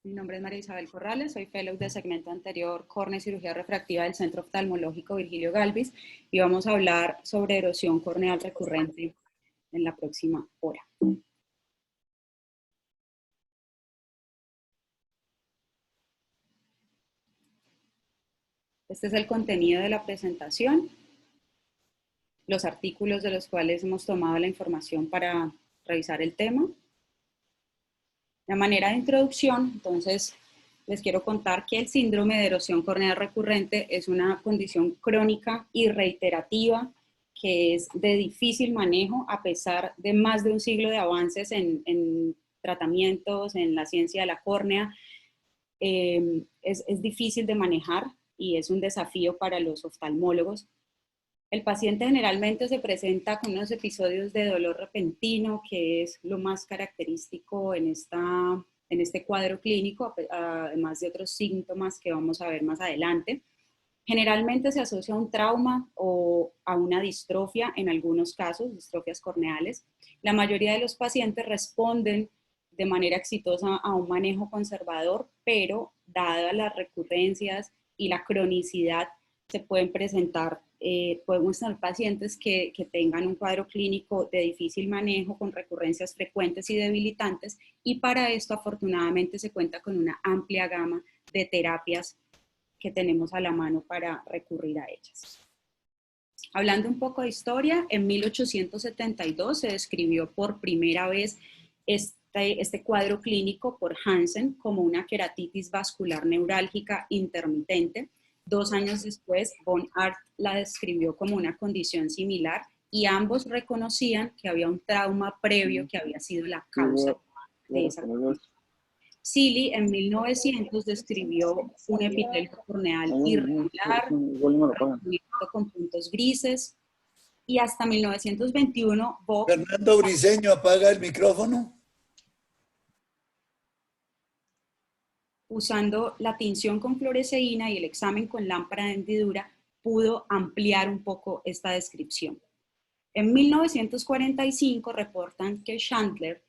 Mi nombre es María Isabel Corrales, soy fellow de segmento anterior Córnea y Cirugía Refractiva del Centro Oftalmológico Virgilio Galvis y vamos a hablar sobre erosión corneal recurrente en la próxima hora. Este es el contenido de la presentación, los artículos de los cuales hemos tomado la información para revisar el tema. De manera de introducción, entonces, les quiero contar que el síndrome de erosión corneal recurrente es una condición crónica y reiterativa que es de difícil manejo a pesar de más de un siglo de avances en tratamientos, en la ciencia de la córnea. Es difícil de manejar y es un desafío para los oftalmólogos. El paciente generalmente se presenta con unos episodios de dolor repentino, que es lo más característico en este cuadro clínico, además de otros síntomas que vamos a ver más adelante. Generalmente se asocia a un trauma o a una distrofia, en algunos casos, distrofias corneales. La mayoría de los pacientes responden de manera exitosa a un manejo conservador, pero dadas las recurrencias y la cronicidad, se pueden presentar, podemos tener pacientes que tengan un cuadro clínico de difícil manejo con recurrencias frecuentes y debilitantes, y para esto afortunadamente se cuenta con una amplia gama de terapias que tenemos a la mano para recurrir a ellas. Hablando un poco de historia, en 1872 se describió por primera vez este cuadro clínico por Hansen como una queratitis vascular neurálgica intermitente. 2 años después, von Arlt la describió como una condición similar y ambos reconocían que había un trauma previo que había sido la causa de esa condición. Seeley en 1900 describió un epitelio corneal irregular, recubierto con puntos grises, y hasta 1921 Vogt... Fernando Briceño, apaga el micrófono. Usando la tinción con fluoresceína y el examen con lámpara de hendidura, pudo ampliar un poco esta descripción. En 1945 reportan que Chandler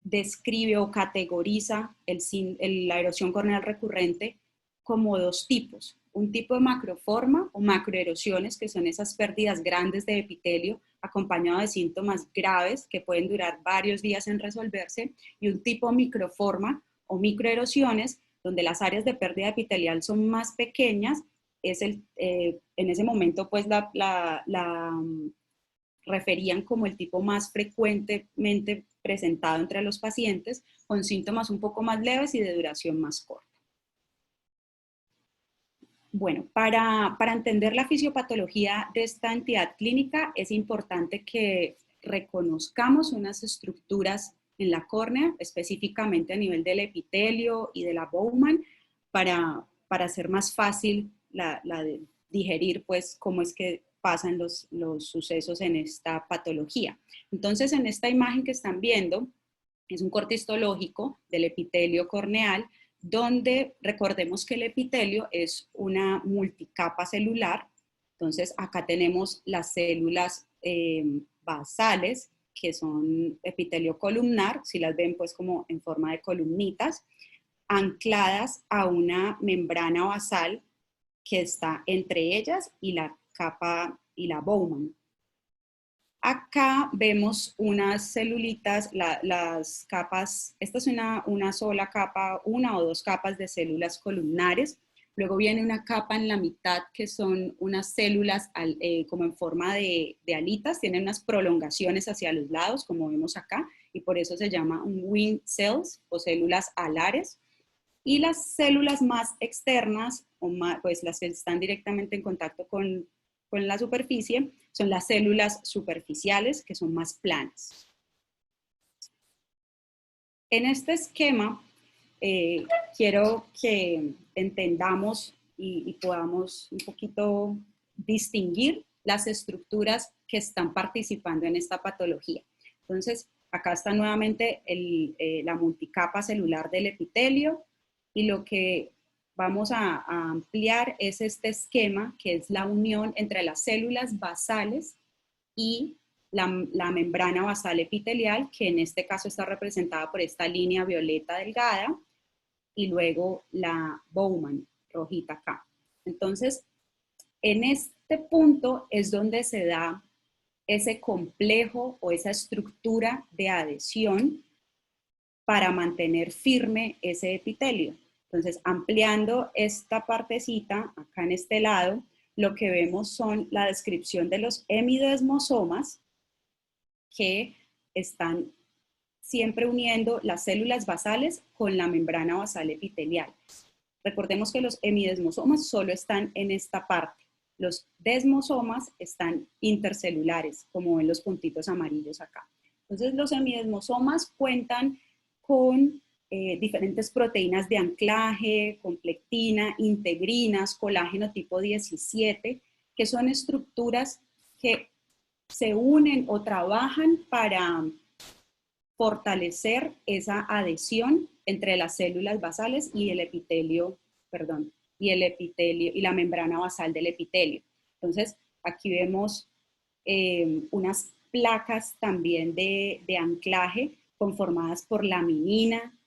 describe o categoriza la erosión corneal recurrente como 2 tipos. Un tipo de macroforma o macroerosiones, que son esas pérdidas grandes de epitelio acompañado de síntomas graves que pueden durar varios días en resolverse, y un tipo microforma o microerosiones, donde las áreas de pérdida epitelial son más pequeñas. En ese momento pues referían como el tipo más frecuentemente presentado entre los pacientes, con síntomas un poco más leves y de duración más corta. Bueno, para entender la fisiopatología de esta entidad clínica es importante que reconozcamos unas estructuras en la córnea, específicamente a nivel del epitelio y de la Bowman, para hacer más fácil de digerir pues cómo es que pasan los sucesos en esta patología. Entonces, en esta imagen que están viendo, es un corte histológico del epitelio corneal, donde recordemos que el epitelio es una multicapa celular. Entonces, acá tenemos las células basales, que son epitelio columnar, si las ven pues como en forma de columnitas, ancladas a una membrana basal que está entre ellas y la capa y la Bowman. Acá vemos unas celulitas, las capas, esta es una sola capa, 1 o 2 capas de células columnares. Luego viene una capa en la mitad que son unas células como en forma de alitas, tienen unas prolongaciones hacia los lados, como vemos acá, y por eso se llama un wing cells o células alares. Y las células más externas, pues las que están directamente en contacto con la superficie, son las células superficiales, que son más planas. En este esquema, quiero que entendamos y podamos un poquito distinguir las estructuras que están participando en esta patología. Entonces, acá está nuevamente la multicapa celular del epitelio, y lo que vamos a ampliar es este esquema, que es la unión entre las células basales y la membrana basal epitelial, que en este caso está representada por esta línea violeta delgada, y luego la Bowman, rojita acá. Entonces, en este punto es donde se da ese complejo o esa estructura de adhesión para mantener firme ese epitelio. Entonces, ampliando esta partecita, acá en este lado, lo que vemos son la descripción de los hemidesmosomas que están siempre uniendo las células basales con la membrana basal epitelial. Recordemos que los hemidesmosomas solo están en esta parte. Los desmosomas están intercelulares, como ven los puntitos amarillos acá. Entonces, los hemidesmosomas cuentan con diferentes proteínas de anclaje, con plectina, integrinas, colágeno tipo 17, que son estructuras que se unen o trabajan para fortalecer esa adhesión entre las células basales y el epitelio, perdón, y el epitelio y la membrana basal del epitelio. Entonces, aquí vemos unas placas también de anclaje conformadas por laminina,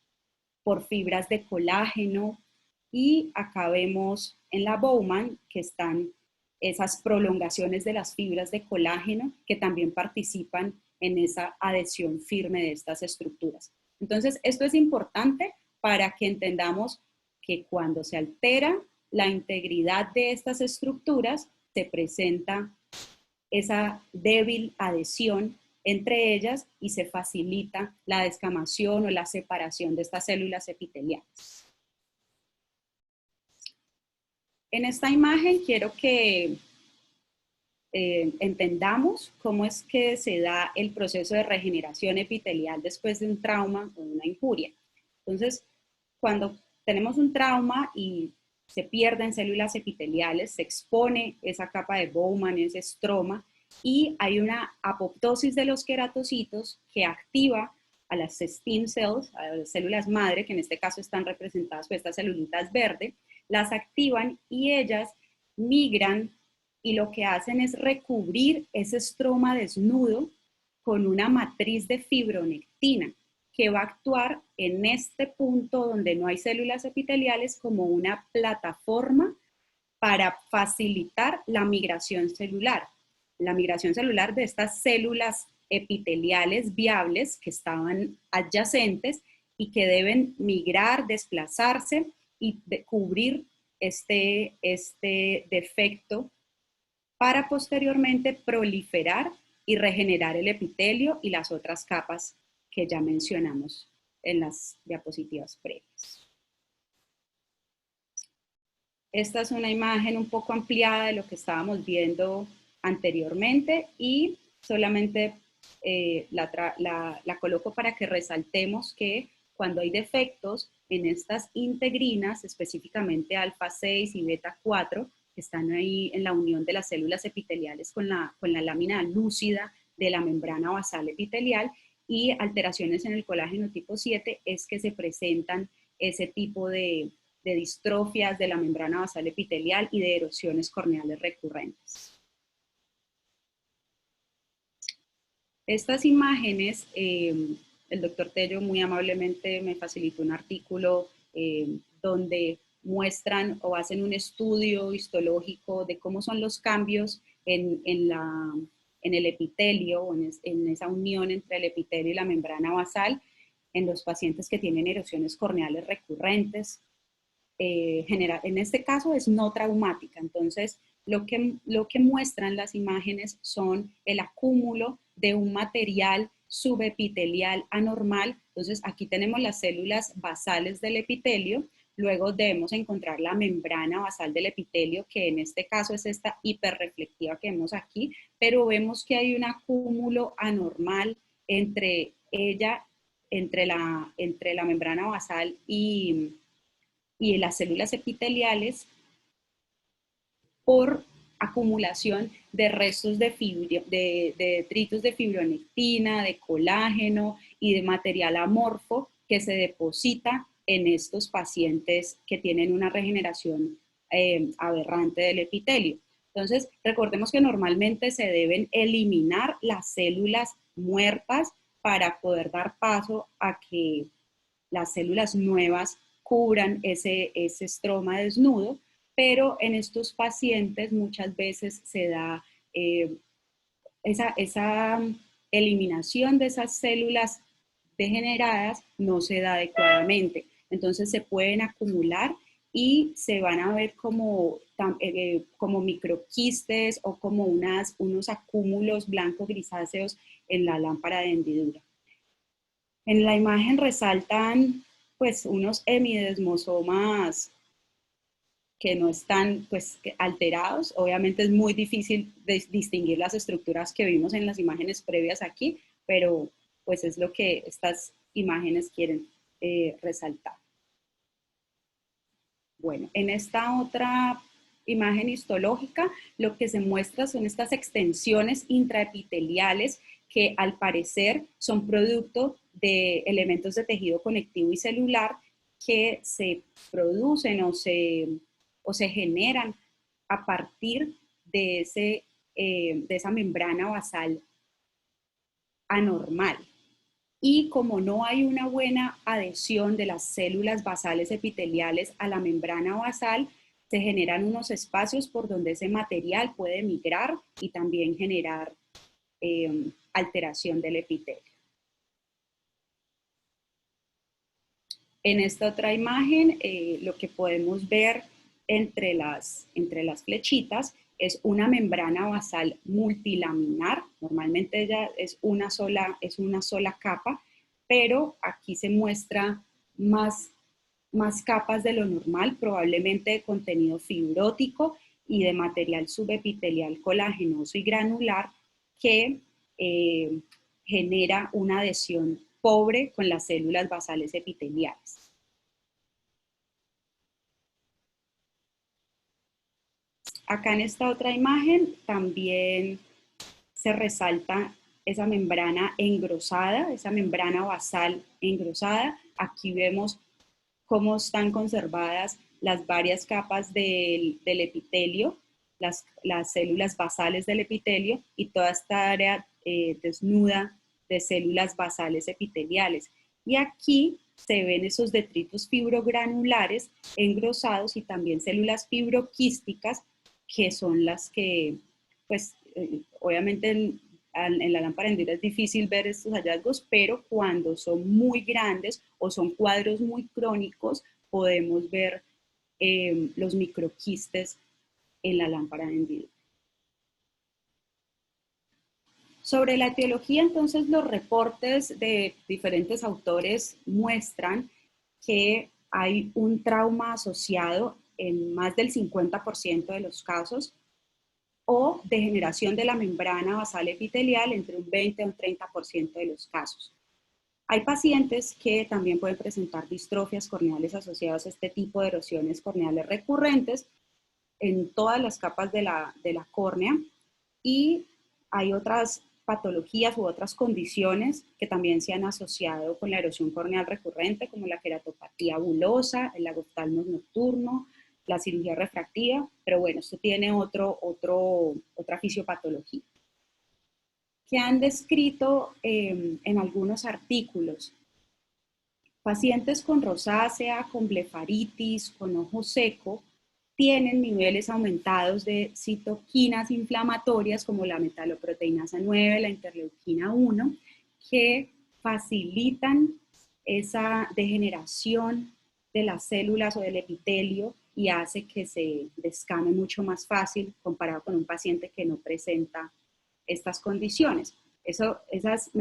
por fibras de colágeno, y acá vemos en la Bowman que están esas prolongaciones de las fibras de colágeno que también participan en esa adhesión firme de estas estructuras. Entonces, esto es importante para que entendamos que cuando se altera la integridad de estas estructuras, se presenta esa débil adhesión entre ellas y se facilita la descamación o la separación de estas células epiteliales. En esta imagen quiero que entendamos cómo es que se da el proceso de regeneración epitelial después de un trauma o una injuria. Entonces, cuando tenemos un trauma y se pierden células epiteliales, se expone esa capa de Bowman, ese estroma, y hay una apoptosis de los queratocitos que activa a las stem cells, a las células madre, que en este caso están representadas por estas celulitas verdes, las activan y ellas migran y lo que hacen es recubrir ese estroma desnudo con una matriz de fibronectina que va a actuar en este punto donde no hay células epiteliales como una plataforma para facilitar la migración celular. La migración celular de estas células epiteliales viables que estaban adyacentes y que deben migrar, desplazarse y cubrir este defecto para posteriormente proliferar y regenerar el epitelio y las otras capas que ya mencionamos en las diapositivas previas. Esta es una imagen un poco ampliada de lo que estábamos viendo anteriormente y solamente la coloco para que resaltemos que cuando hay defectos en estas integrinas, específicamente alfa 6 y beta 4, que están ahí en la unión de las células epiteliales con la lámina lúcida de la membrana basal epitelial, y alteraciones en el colágeno tipo 7, es que se presentan ese tipo de distrofias de la membrana basal epitelial y de erosiones corneales recurrentes. Estas imágenes, el doctor Tello muy amablemente me facilitó un artículo donde muestran o hacen un estudio histológico de cómo son los cambios en el epitelio, en esa unión entre el epitelio y la membrana basal, en los pacientes que tienen erosiones corneales recurrentes. En este caso es no traumática, entonces lo que muestran las imágenes son el acúmulo de un material subepitelial anormal. Entonces aquí tenemos las células basales del epitelio, luego debemos encontrar la membrana basal del epitelio, que en este caso es esta hiperreflectiva que vemos aquí, pero vemos que hay un acúmulo anormal entre ella, entre la membrana basal y las células epiteliales por acumulación de restos de detritos de fibronectina, de colágeno y de material amorfo que se deposita en estos pacientes que tienen una regeneración aberrante del epitelio. Entonces, recordemos que normalmente se deben eliminar las células muertas para poder dar paso a que las células nuevas cubran ese estroma desnudo, pero en estos pacientes muchas veces se da esa eliminación de esas células degeneradas no se da adecuadamente. Entonces se pueden acumular y se van a ver como microquistes o como unos acúmulos blanco-grisáceos en la lámpara de hendidura. En la imagen resaltan pues unos hemidesmosomas que no están pues alterados. Obviamente es muy difícil distinguir las estructuras que vimos en las imágenes previas aquí, pero pues es lo que estas imágenes quieren resaltar. Bueno, en esta otra imagen histológica lo que se muestra son estas extensiones intraepiteliales que al parecer son producto de elementos de tejido conectivo y celular que se producen o se generan a partir de esa membrana basal anormal. Y como no hay una buena adhesión de las células basales epiteliales a la membrana basal, se generan unos espacios por donde ese material puede migrar y también generar alteración del epitelio. En esta otra imagen, lo que podemos ver entre las flechitas es una membrana basal multilaminar. Normalmente ella es una sola capa, pero aquí se muestra más capas de lo normal, probablemente de contenido fibrótico y de material subepitelial colagenoso y granular que genera una adhesión pobre con las células basales epiteliales. Acá en esta otra imagen también se resalta esa membrana engrosada, esa membrana basal engrosada. Aquí vemos cómo están conservadas las varias capas del epitelio, las células basales del epitelio y toda esta área desnuda de células basales epiteliales. Y aquí se ven esos detritos fibrogranulares engrosados y también células fibroquísticas que son las que, pues, obviamente en la lámpara de hendidura es difícil ver estos hallazgos, pero cuando son muy grandes o son cuadros muy crónicos, podemos ver los microquistes en la lámpara de hendidura. Sobre la etiología, entonces, los reportes de diferentes autores muestran que hay un trauma asociado en más del 50% de los casos o degeneración de la membrana basal epitelial entre un 20 a un 30% de los casos. Hay pacientes que también pueden presentar distrofias corneales asociadas a este tipo de erosiones corneales recurrentes en todas las capas de la córnea y hay otras patologías u otras condiciones que también se han asociado con la erosión corneal recurrente, como la queratopatía bulosa, el lagoftalmos nocturno, la cirugía refractiva, pero bueno, esto tiene otra fisiopatología. Que han descrito en algunos artículos pacientes con rosácea, con blefaritis, con ojo seco, tienen niveles aumentados de citoquinas inflamatorias como la metaloproteinasa 9, la interleuquina 1, que facilitan esa degeneración de las células o del epitelio y hace que se descame mucho más fácil comparado con un paciente que no presenta estas condiciones. Esas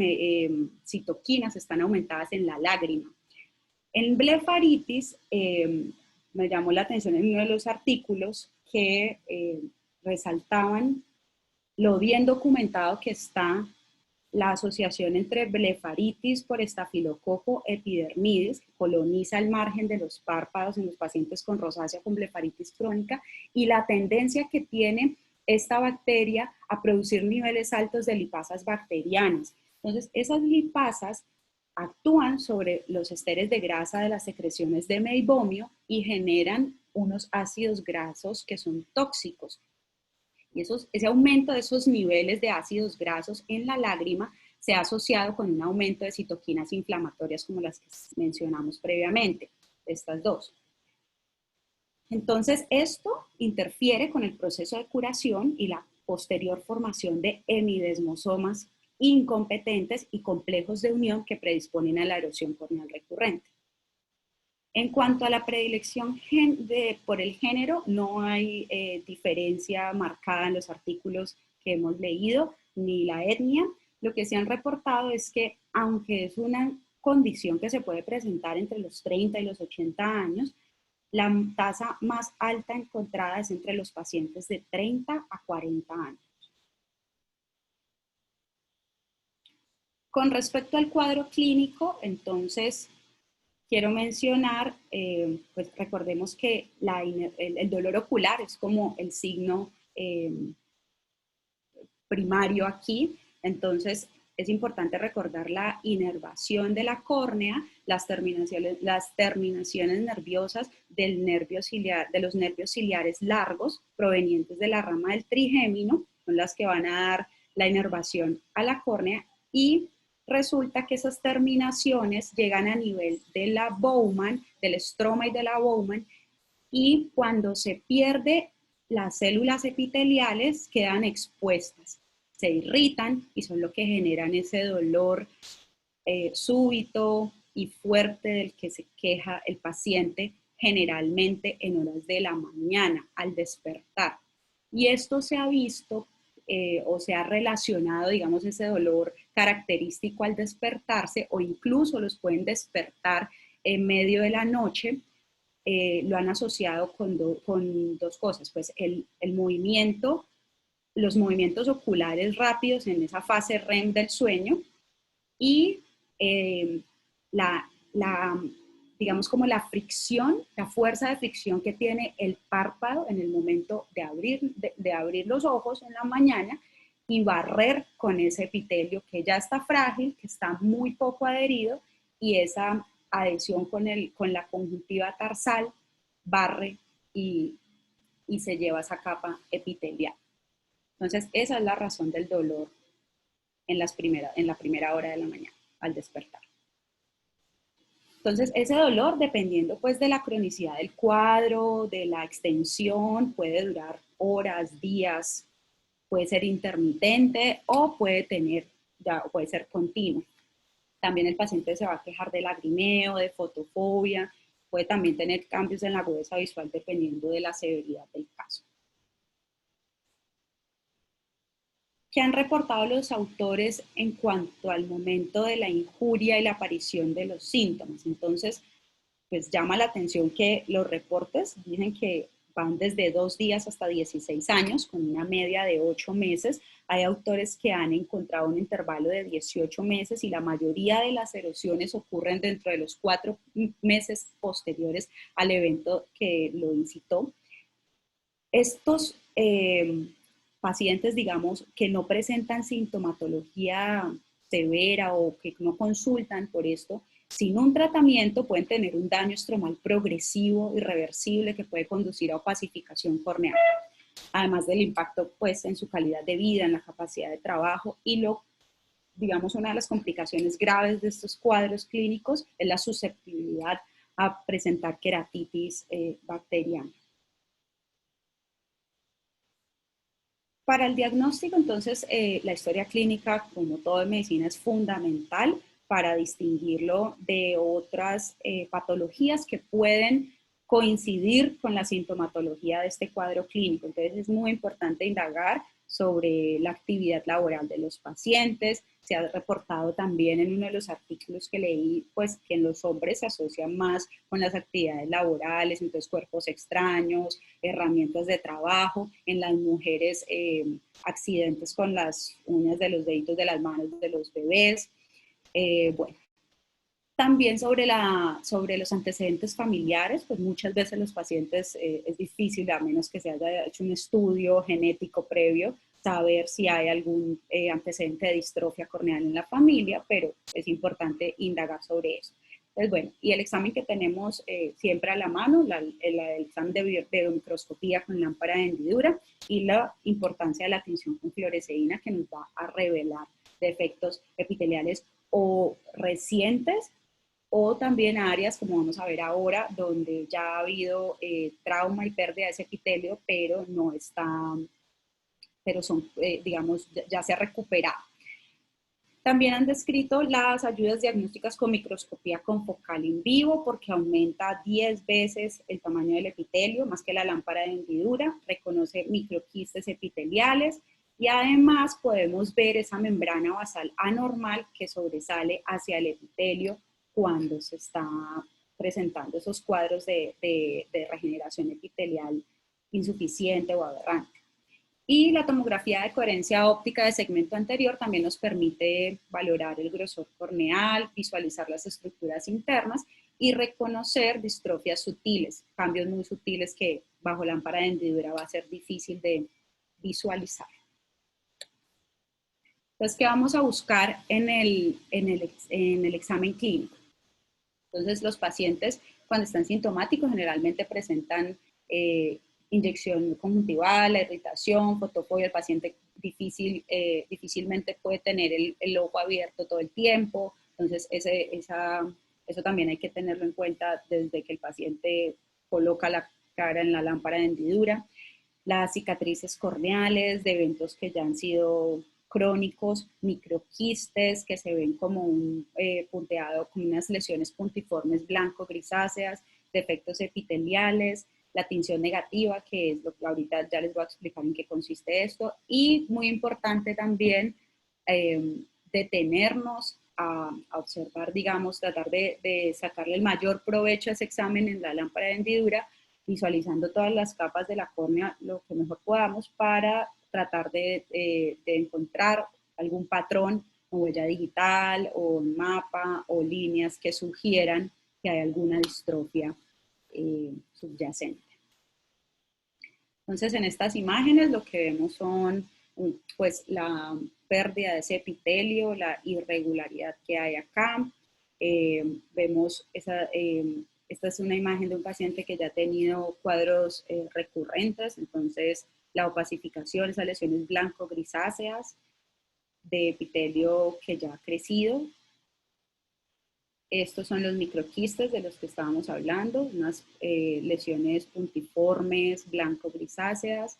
citoquinas están aumentadas en la lágrima. En blefaritis, me llamó la atención en uno de los artículos que resaltaban lo bien documentado que está la asociación entre blefaritis por estafilococo epidermidis, que coloniza el margen de los párpados en los pacientes con rosácea con blefaritis crónica, y la tendencia que tiene esta bacteria a producir niveles altos de lipasas bacterianas. Entonces, esas lipasas actúan sobre los esteres de grasa de las secreciones de meibomio y generan unos ácidos grasos que son tóxicos. Y ese aumento de esos niveles de ácidos grasos en la lágrima se ha asociado con un aumento de citoquinas inflamatorias como las que mencionamos previamente. estas dos. Entonces, esto interfiere con el proceso de curación y la posterior formación de hemidesmosomas incompetentes y complejos de unión que predisponen a la erosión corneal recurrente. En cuanto a la predilección por el género, no hay diferencia marcada en los artículos que hemos leído, ni la etnia. Lo que se han reportado es que, aunque es una condición que se puede presentar entre los 30 y los 80 años, la tasa más alta encontrada es entre los pacientes de 30 a 40 años. Con respecto al cuadro clínico, entonces, quiero mencionar, pues recordemos que el dolor ocular es como el signo primario aquí, entonces es importante recordar la inervación de la córnea, las terminaciones nerviosas del nervio ciliar, de los nervios ciliares largos provenientes de la rama del trigémino, son las que van a dar la inervación a la córnea, y resulta que esas terminaciones llegan a nivel de la Bowman, del estroma y de la Bowman, y cuando se pierde, las células epiteliales quedan expuestas, se irritan y son lo que generan ese dolor súbito y fuerte del que se queja el paciente generalmente en horas de la mañana al despertar. Y esto se ha visto o se ha relacionado, digamos, ese dolor característico al despertarse, o incluso los pueden despertar en medio de la noche. Lo han asociado con dos cosas, pues el movimiento, los movimientos oculares rápidos en esa fase REM del sueño, y digamos como la fricción, la fuerza de fricción que tiene el párpado en el momento de abrir los ojos en la mañana y barrer con ese epitelio que ya está frágil, que está muy poco adherido, y esa adhesión con la conjuntiva tarsal barre y se lleva esa capa epitelial. Entonces, esa es la razón del dolor en la primera hora de la mañana, al despertar. Entonces, ese dolor, dependiendo pues de la cronicidad del cuadro, de la extensión, puede durar horas, días, puede ser intermitente o puede ser continuo. También el paciente se va a quejar de lagrimeo, de fotofobia, puede también tener cambios en la agudeza visual dependiendo de la severidad del caso. ¿Qué han reportado los autores en cuanto al momento de la injuria y la aparición de los síntomas? Entonces, pues llama la atención que los reportes dicen que van desde 2 días hasta 16 años, con una media de 8 meses. Hay autores que han encontrado un intervalo de 18 meses y la mayoría de las erosiones ocurren dentro de los 4 meses posteriores al evento que lo incitó. Estos pacientes, digamos, que no presentan sintomatología severa o que no consultan por esto, sin un tratamiento pueden tener un daño estromal progresivo, irreversible, que puede conducir a opacificación corneal, además del impacto pues en su calidad de vida, en la capacidad de trabajo, y digamos, una de las complicaciones graves de estos cuadros clínicos es la susceptibilidad a presentar queratitis bacteriana. Para el diagnóstico, entonces, la historia clínica, como todo en medicina, es fundamental para distinguirlo de otras patologías que pueden coincidir con la sintomatología de este cuadro clínico. Entonces, es muy importante indagar sobre la actividad laboral de los pacientes. Se ha reportado también en uno de los artículos que leí, pues que en los hombres se asocia más con las actividades laborales, entonces cuerpos extraños, herramientas de trabajo, en las mujeres accidentes con las uñas de los deditos de las manos de los bebés. Bueno, también sobre los antecedentes familiares, pues muchas veces los pacientes es difícil, a menos que se haya hecho un estudio genético previo, saber si hay algún antecedente de distrofia corneal en la familia, pero es importante indagar sobre eso. Entonces, bueno, y el examen que tenemos siempre a la mano, el examen de biomicroscopía con lámpara de hendidura, y la importancia de la tinción con fluoresceína, que nos va a revelar defectos epiteliales o recientes o también áreas, como vamos a ver ahora, donde ya ha habido trauma y pérdida de ese epitelio, pero no está, pero son, digamos, ya se ha recuperado. También han descrito las ayudas diagnósticas con microscopía confocal in vivo porque aumenta 10 veces el tamaño del epitelio, más que la lámpara de hendidura, reconoce microquistes epiteliales y además podemos ver esa membrana basal anormal que sobresale hacia el epitelio cuando se está presentando esos cuadros de regeneración epitelial insuficiente o aberrante. Y la tomografía de coherencia óptica de segmento anterior también nos permite valorar el grosor corneal, visualizar las estructuras internas y reconocer distrofias sutiles, cambios muy sutiles que bajo lámpara de hendidura va a ser difícil de visualizar. Entonces, ¿qué vamos a buscar en el examen clínico? Entonces, los pacientes cuando están sintomáticos generalmente presentan inyección conjuntival, la irritación, fotofobia, el paciente difícilmente puede tener el ojo abierto todo el tiempo, entonces eso también hay que tenerlo en cuenta desde que el paciente coloca la cara en la lámpara de hendidura. Las cicatrices corneales de eventos que ya han sido crónicos, microquistes que se ven como un punteado, como unas lesiones puntiformes blanco-grisáceas, defectos epiteliales, la tinción negativa, que es lo que ahorita ya les voy a explicar en qué consiste esto, y muy importante también detenernos a observar, digamos, tratar de sacarle el mayor provecho a ese examen en la lámpara de hendidura, visualizando todas las capas de la córnea lo que mejor podamos para tratar de encontrar algún patrón o huella digital o mapa o líneas que sugieran que hay alguna distrofia subyacente. Entonces, en estas imágenes lo que vemos son pues la pérdida de ese epitelio, la irregularidad que hay acá. Vemos esta es una imagen de un paciente que ya ha tenido cuadros recurrentes, entonces la opacificación, esas lesiones blanco-grisáceas de epitelio que ya ha crecido. Estos son los microquistes de los que estábamos hablando, unas lesiones puntiformes, blanco-grisáceas,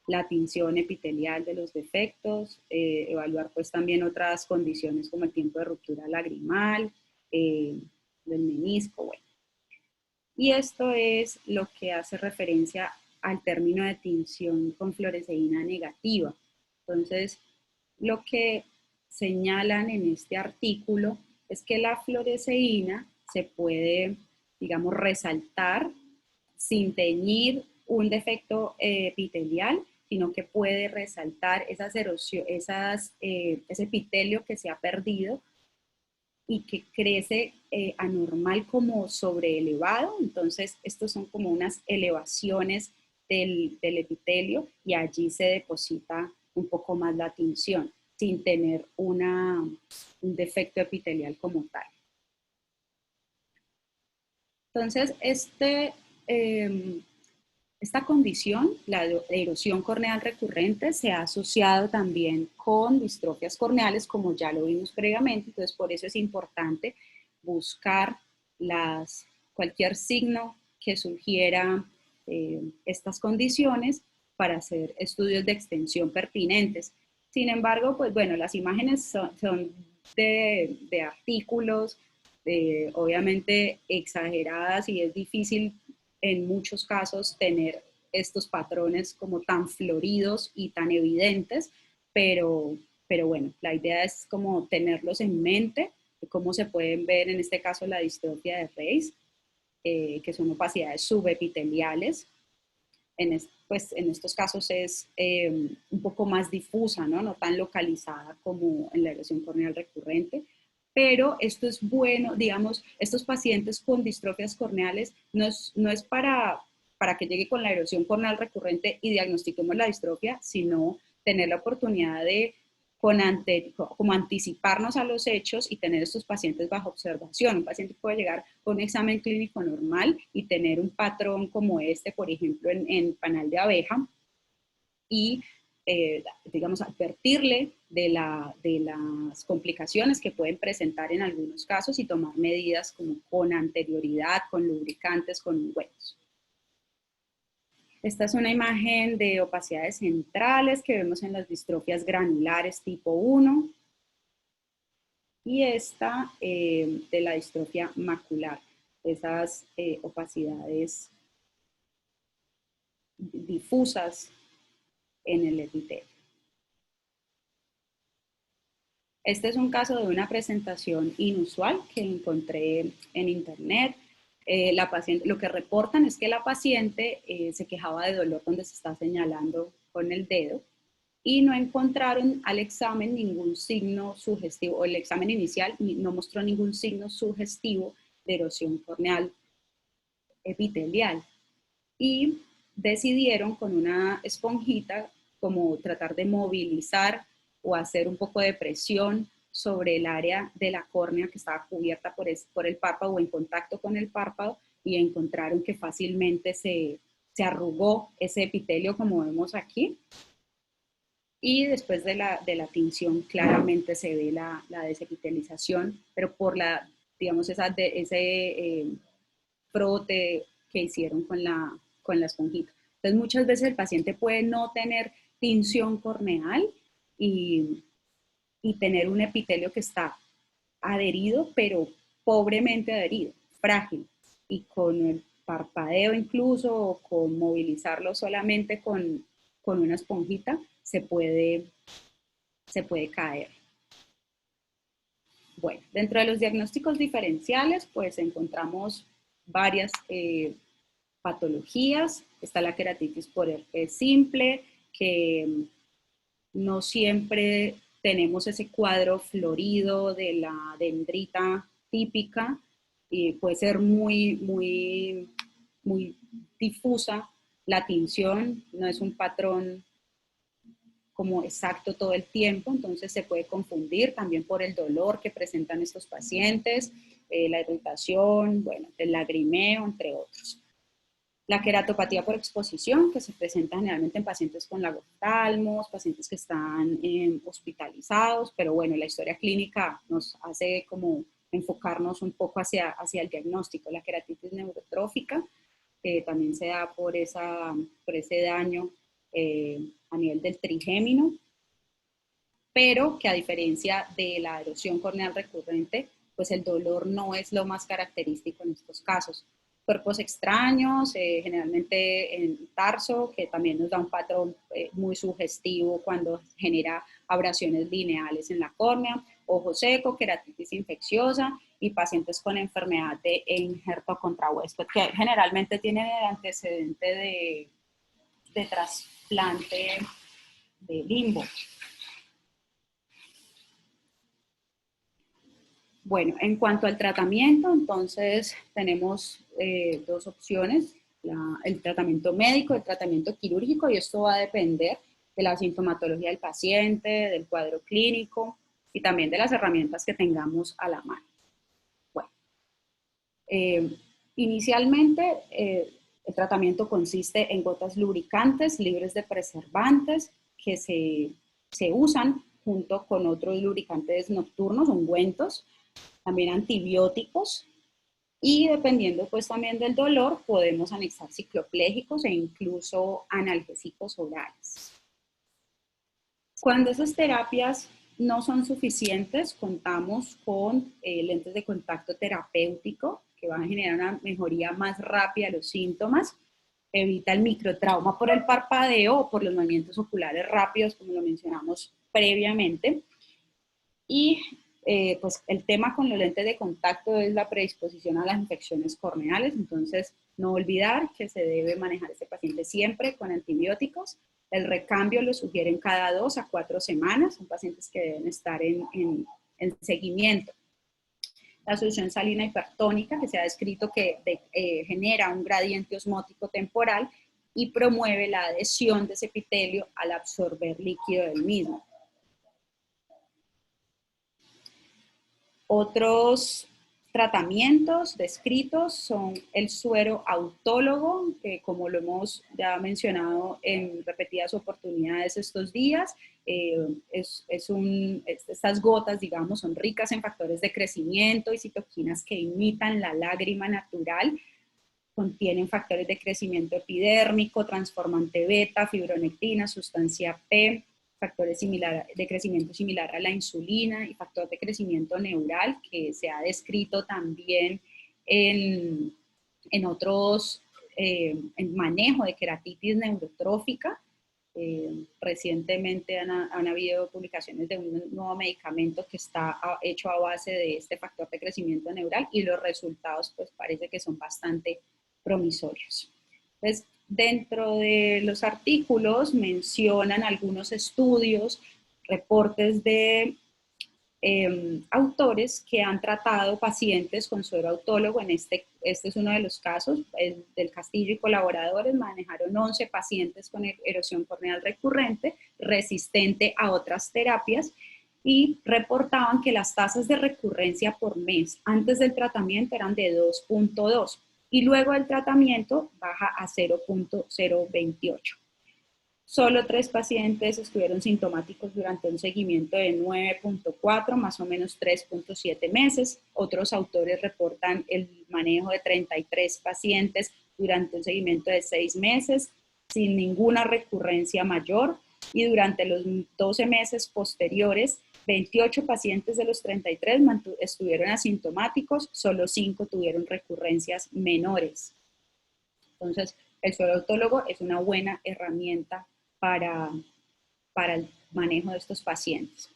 la tinción epitelial de los defectos, evaluar pues también otras condiciones como el tiempo de ruptura lagrimal, del menisco, bueno. Y esto es lo que hace referencia al término de tinción con fluoresceína negativa. Entonces, lo que señalan en este artículo es que la fluoresceína se puede, digamos, resaltar sin teñir un defecto epitelial, sino que puede resaltar ese epitelio que se ha perdido y que crece anormal como sobreelevado. Entonces, estos son como unas elevaciones del epitelio y allí se deposita un poco más la tinción sin tener un defecto epitelial como tal. Entonces, esta condición, la erosión corneal recurrente, se ha asociado también con distrofias corneales, como ya lo vimos previamente, entonces por eso es importante buscar cualquier signo que sugiera estas condiciones para hacer estudios de extensión pertinentes. Sin embargo, pues bueno, las imágenes son de artículos, obviamente exageradas y es difícil en muchos casos tener estos patrones como tan floridos y tan evidentes, pero bueno, la idea es como tenerlos en mente, de cómo se pueden ver en este caso la distrofia de Reis, que son opacidades subepiteliales. Pues en estos casos es un poco más difusa, ¿no? tan localizada como en la erosión corneal recurrente, pero esto es bueno, digamos, estos pacientes con distrofias corneales no es para que llegue con la erosión corneal recurrente y diagnostiquemos la distrofia, sino tener la oportunidad de como anticiparnos a los hechos y tener estos pacientes bajo observación. Un paciente puede llegar con un examen clínico normal y tener un patrón como este, por ejemplo, en panal de abeja, y digamos, advertirle de las complicaciones que pueden presentar en algunos casos y tomar medidas como con anterioridad, con lubricantes, con ungüentos. Esta es una imagen de opacidades centrales que vemos en las distrofias granulares tipo 1 y esta de la distrofia macular, esas opacidades difusas en el epitelio. Este es un caso de una presentación inusual que encontré en internet. La paciente, lo que reportan es que la paciente se quejaba de dolor donde se está señalando con el dedo y no encontraron al examen ningún signo sugestivo, o el examen inicial no mostró ningún signo sugestivo de erosión corneal epitelial. Y decidieron con una esponjita como tratar de movilizar o hacer un poco de presión sobre el área de la córnea que estaba cubierta por el párpado o en contacto con el párpado, y encontraron que fácilmente se arrugó ese epitelio como vemos aquí. Y después de la tinción claramente se ve la desepitelización, pero por digamos, ese frote que hicieron con la esponjita. Entonces muchas veces el paciente puede no tener tinción corneal y tener un epitelio que está adherido, pero pobremente adherido, frágil, y con el parpadeo incluso, o con movilizarlo solamente con una esponjita, se puede caer. Bueno, dentro de los diagnósticos diferenciales, pues encontramos varias patologías. Está la queratitis por herpes simple, que no siempre tenemos ese cuadro florido de la dendrita típica, y puede ser muy difusa la tinción, no es un patrón como exacto todo el tiempo, entonces se puede confundir también por el dolor que presentan estos pacientes, la irritación, bueno, el lagrimeo, entre otros. La queratopatía por exposición, que se presenta generalmente en pacientes con lagoftalmos, pacientes que están hospitalizados, pero bueno, la historia clínica nos hace como enfocarnos un poco hacia el diagnóstico. La queratitis neurotrófica, que también se da por ese daño a nivel del trigémino, pero que a diferencia de la erosión corneal recurrente, pues el dolor no es lo más característico en estos casos. Cuerpos extraños, generalmente en tarso, que también nos da un patrón muy sugestivo cuando genera abrasiones lineales en la córnea, ojo seco, queratitis infecciosa y pacientes con enfermedad de injerto contrahuésped, que generalmente tienen el antecedente de trasplante de limbo. Bueno, en cuanto al tratamiento, entonces tenemos dos opciones, el tratamiento médico, el tratamiento quirúrgico, y esto va a depender de la sintomatología del paciente, del cuadro clínico y también de las herramientas que tengamos a la mano. Bueno, inicialmente el tratamiento consiste en gotas lubricantes libres de preservantes que se usan junto con otros lubricantes nocturnos, ungüentos, también antibióticos, y dependiendo pues también del dolor podemos anexar cicloplégicos e incluso analgésicos orales. Cuando esas terapias no son suficientes, contamos con lentes de contacto terapéutico que van a generar una mejoría más rápida de los síntomas, evita el microtrauma por el parpadeo o por los movimientos oculares rápidos, como lo mencionamos previamente, y pues el tema con los lentes de contacto es la predisposición a las infecciones corneales, entonces no olvidar que se debe manejar a este paciente siempre con antibióticos. El recambio lo sugieren cada 2 a 4 semanas, son pacientes que deben estar en seguimiento. La solución salina hipertónica, que se ha descrito que genera un gradiente osmótico temporal y promueve la adhesión de ese epitelio al absorber líquido del mismo. Otros tratamientos descritos son el suero autólogo, que como lo hemos ya mencionado en repetidas oportunidades estos días, estas gotas, digamos, son ricas en factores de crecimiento y citoquinas que imitan la lágrima natural, contienen factores de crecimiento epidérmico, transformante beta, fibronectina, sustancia P, factores de crecimiento similar a la insulina y factor de crecimiento neural que se ha descrito también en otros, en manejo de queratitis neurotrófica. Recientemente han habido publicaciones de un nuevo medicamento que está hecho a base de este factor de crecimiento neural y los resultados pues parece que son bastante promisorios. Entonces, dentro de los artículos mencionan algunos estudios, reportes de autores que han tratado pacientes con suero autólogo. Este es uno de los casos, del Castillo y colaboradores, manejaron 11 pacientes con erosión corneal recurrente, resistente a otras terapias, y reportaban que las tasas de recurrencia por mes antes del tratamiento eran de 2.2 y luego del tratamiento baja a 0.028. Solo 3 pacientes estuvieron sintomáticos durante un seguimiento de 9.4, más o menos 3.7 meses. Otros autores reportan el manejo de 33 pacientes durante un seguimiento de 6 meses, sin ninguna recurrencia mayor, y durante los 12 meses posteriores, 28 pacientes de los 33 estuvieron asintomáticos, solo 5 tuvieron recurrencias menores. Entonces, el suero autólogo es una buena herramienta para el manejo de estos pacientes.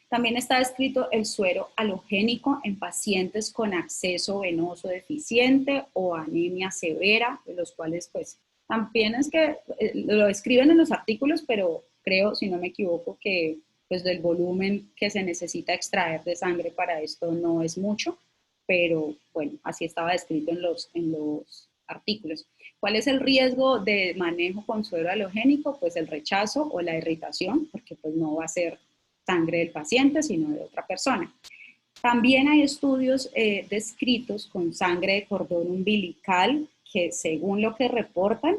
También está descrito el suero halogénico en pacientes con acceso venoso deficiente o anemia severa, de los cuales pues también es que lo escriben en los artículos, pero creo, si no me equivoco, que pues del volumen que se necesita extraer de sangre para esto no es mucho, pero bueno, así estaba descrito en los artículos. ¿Cuál es el riesgo de manejo con suero halogénico? Pues el rechazo o la irritación, porque pues no va a ser sangre del paciente, sino de otra persona. También hay estudios descritos con sangre de cordón umbilical que, según lo que reportan,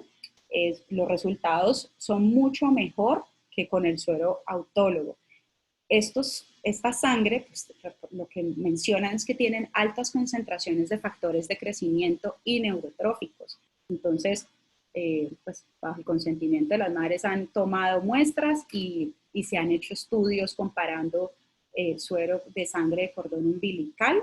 los resultados son mucho mejor que con el suero autólogo. Esta sangre, pues, lo que mencionan es que tienen altas concentraciones de factores de crecimiento y neurotróficos. Entonces, pues, bajo el consentimiento de las madres han tomado muestras y se han hecho estudios comparando suero de sangre de cordón umbilical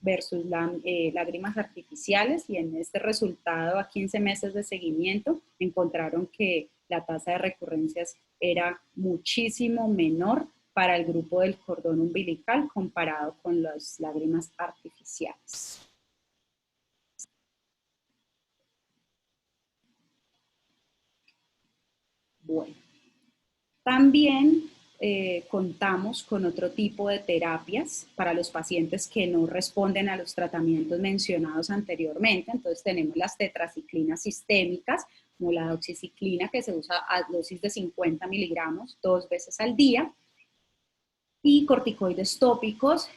versus lágrimas artificiales, y en este resultado a 15 meses de seguimiento encontraron que la tasa de recurrencias era muchísimo menor para el grupo del cordón umbilical comparado con las lágrimas artificiales. Bueno, también contamos con otro tipo de terapias para los pacientes que no responden a los tratamientos mencionados anteriormente. Entonces tenemos las tetraciclinas sistémicas, como la doxiciclina, que se usa a dosis de 50 miligramos 2 veces al día, y corticoides tópicos.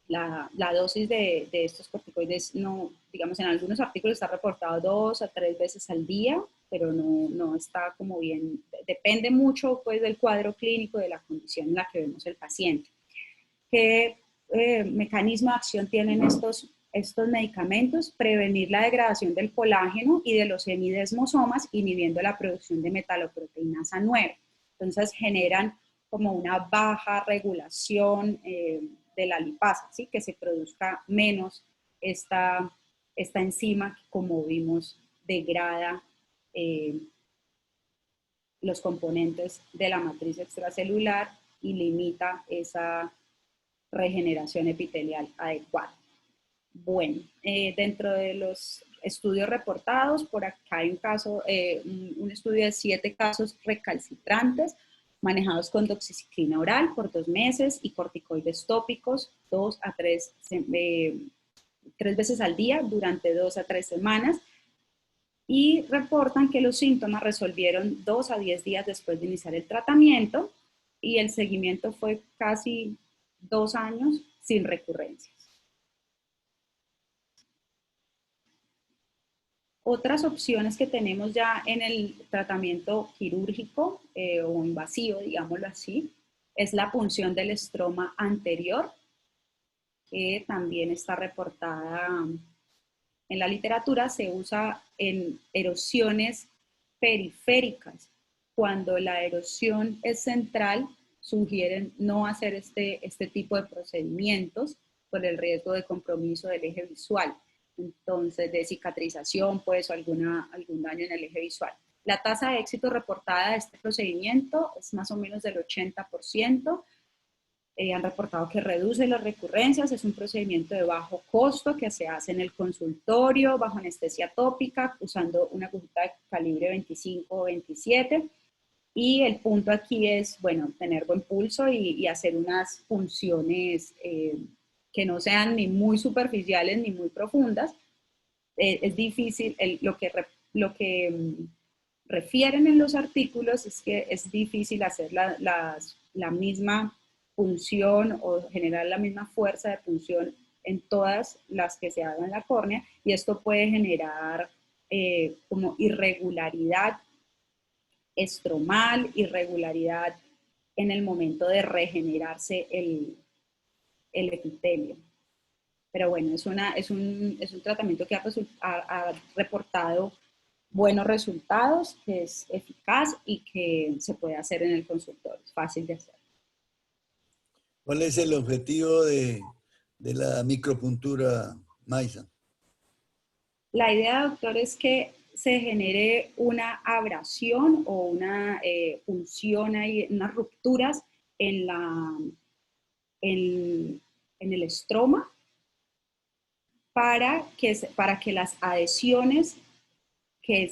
La dosis de estos corticoides, no, digamos, en algunos artículos está reportado 2 a 3 veces al día, pero no está como bien, depende mucho pues del cuadro clínico, de la condición en la que vemos el paciente. ¿Qué mecanismo de acción tienen estos medicamentos? Prevenir la degradación del colágeno y de los semidesmosomas, inhibiendo la producción de metaloproteinasa 9. Entonces generan como una baja regulación de la lipasa, ¿sí? Que se produzca menos esta enzima que, como vimos, degrada los componentes de la matriz extracelular y limita esa regeneración epitelial adecuada. Bueno, dentro de los estudios reportados, por acá hay un caso, un estudio de 7 casos recalcitrantes manejados con doxiciclina oral por 2 meses y corticoides tópicos 2 a 3 veces al día durante 2 a 3 semanas, y reportan que los síntomas resolvieron 2 a 10 días después de iniciar el tratamiento, y el seguimiento fue casi 2 años sin recurrencias. Otras opciones que tenemos ya en el tratamiento quirúrgico o invasivo, digámoslo así, es la punción del estroma anterior, que también está reportada en la literatura. Se usa en erosiones periféricas. Cuando la erosión es central, sugieren no hacer este tipo de procedimientos por el riesgo de compromiso del eje visual. Entonces, de cicatrización, pues, o algún daño en el eje visual. La tasa de éxito reportada de este procedimiento es más o menos del 80%. Han reportado que reduce las recurrencias, es un procedimiento de bajo costo que se hace en el consultorio, bajo anestesia tópica, usando una agujita de calibre 25 o 27. Y el punto aquí es, bueno, tener buen pulso y hacer unas punciones que no sean ni muy superficiales ni muy profundas. Es difícil, lo que refieren en los artículos es que es difícil hacer la misma punción o generar la misma fuerza de punción en todas las que se hagan en la córnea, y esto puede generar como irregularidad estromal, irregularidad en el momento de regenerarse el epitelio. Pero bueno, es un tratamiento que ha reportado buenos resultados, que es eficaz y que se puede hacer en el consultorio, es fácil de hacer. ¿Cuál es el objetivo de la micropuntura, Maisa? La idea, doctor, es que se genere una abrasión o una punción, unas rupturas en, en el estroma para que las adhesiones que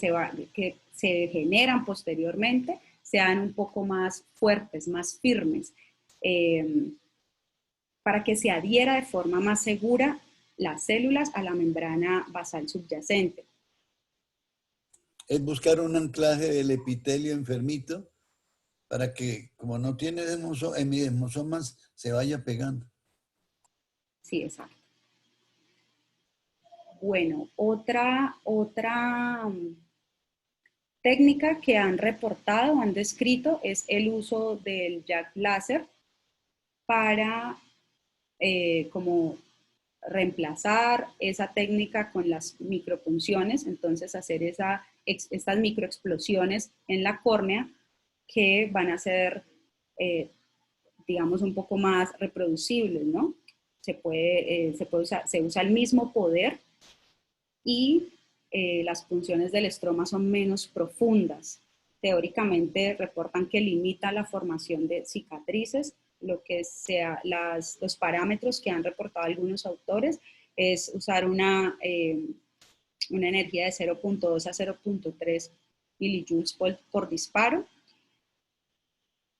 se generan posteriormente sean un poco más fuertes, más firmes, para que se adhiera de forma más segura las células a la membrana basal subyacente. Es buscar un anclaje del epitelio enfermito para que, como no tiene hemidemosomas, se vaya pegando. Sí, exacto. Bueno, otra técnica que han reportado, han descrito, es el uso del jack láser para como reemplazar esa técnica con las micropunciones, entonces hacer estas microexplosiones en la córnea que van a ser, digamos, un poco más reproducibles, ¿no? Se usa el mismo poder y las punciones del estroma son menos profundas. Teóricamente reportan que limita la formación de cicatrices. Lo que sea, los parámetros que han reportado algunos autores es usar una energía de 0.2 a 0.3 milijoules por disparo,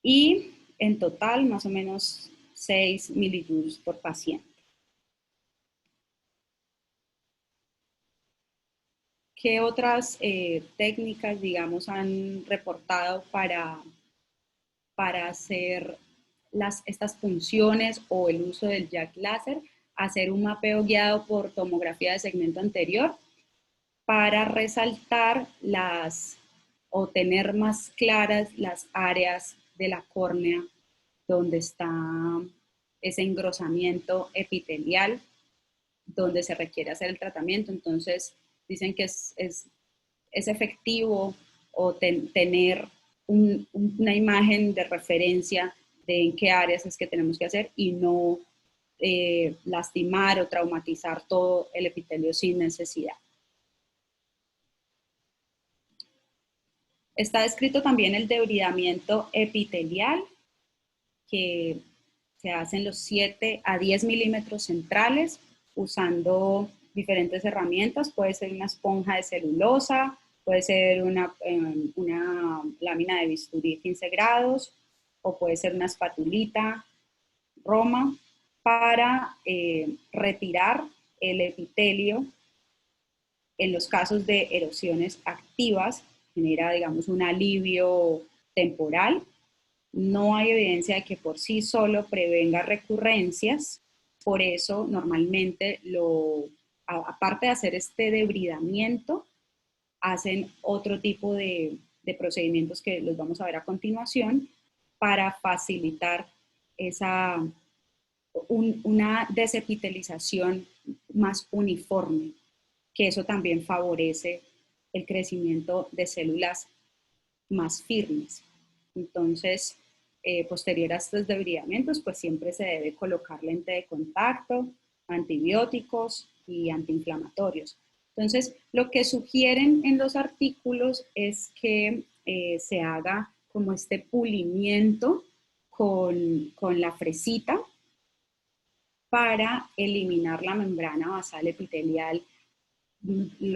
y en total más o menos 6 milijoules por paciente. ¿Qué otras técnicas, digamos, han reportado para hacer estas punciones o el uso del jack láser? Hacer un mapeo guiado por tomografía de segmento anterior para resaltar o tener más claras las áreas de la córnea donde está ese engrosamiento epitelial, donde se requiere hacer el tratamiento. Entonces, dicen que es efectivo o tener una imagen de referencia de en qué áreas es que tenemos que hacer y no lastimar o traumatizar todo el epitelio sin necesidad. Está descrito también el debridamiento epitelial, que se hace en los 7 a 10 milímetros centrales usando diferentes herramientas. Puede ser una esponja de celulosa, puede ser una lámina de bisturí 15 grados, o puede ser una espatulita Roma, para retirar el epitelio. En los casos de erosiones activas, genera, digamos, un alivio temporal. No hay evidencia de que por sí solo prevenga recurrencias, por eso normalmente aparte de hacer este debridamiento, hacen otro tipo de procedimientos que los vamos a ver a continuación para facilitar una desepitelización más uniforme, que eso también favorece el crecimiento de células más firmes. Entonces, posterior a estos debridamientos, pues siempre se debe colocar lente de contacto, antibióticos y antiinflamatorios. Entonces, lo que sugieren en los artículos es que se haga como este pulimiento con la fresita para eliminar la membrana basal epitelial,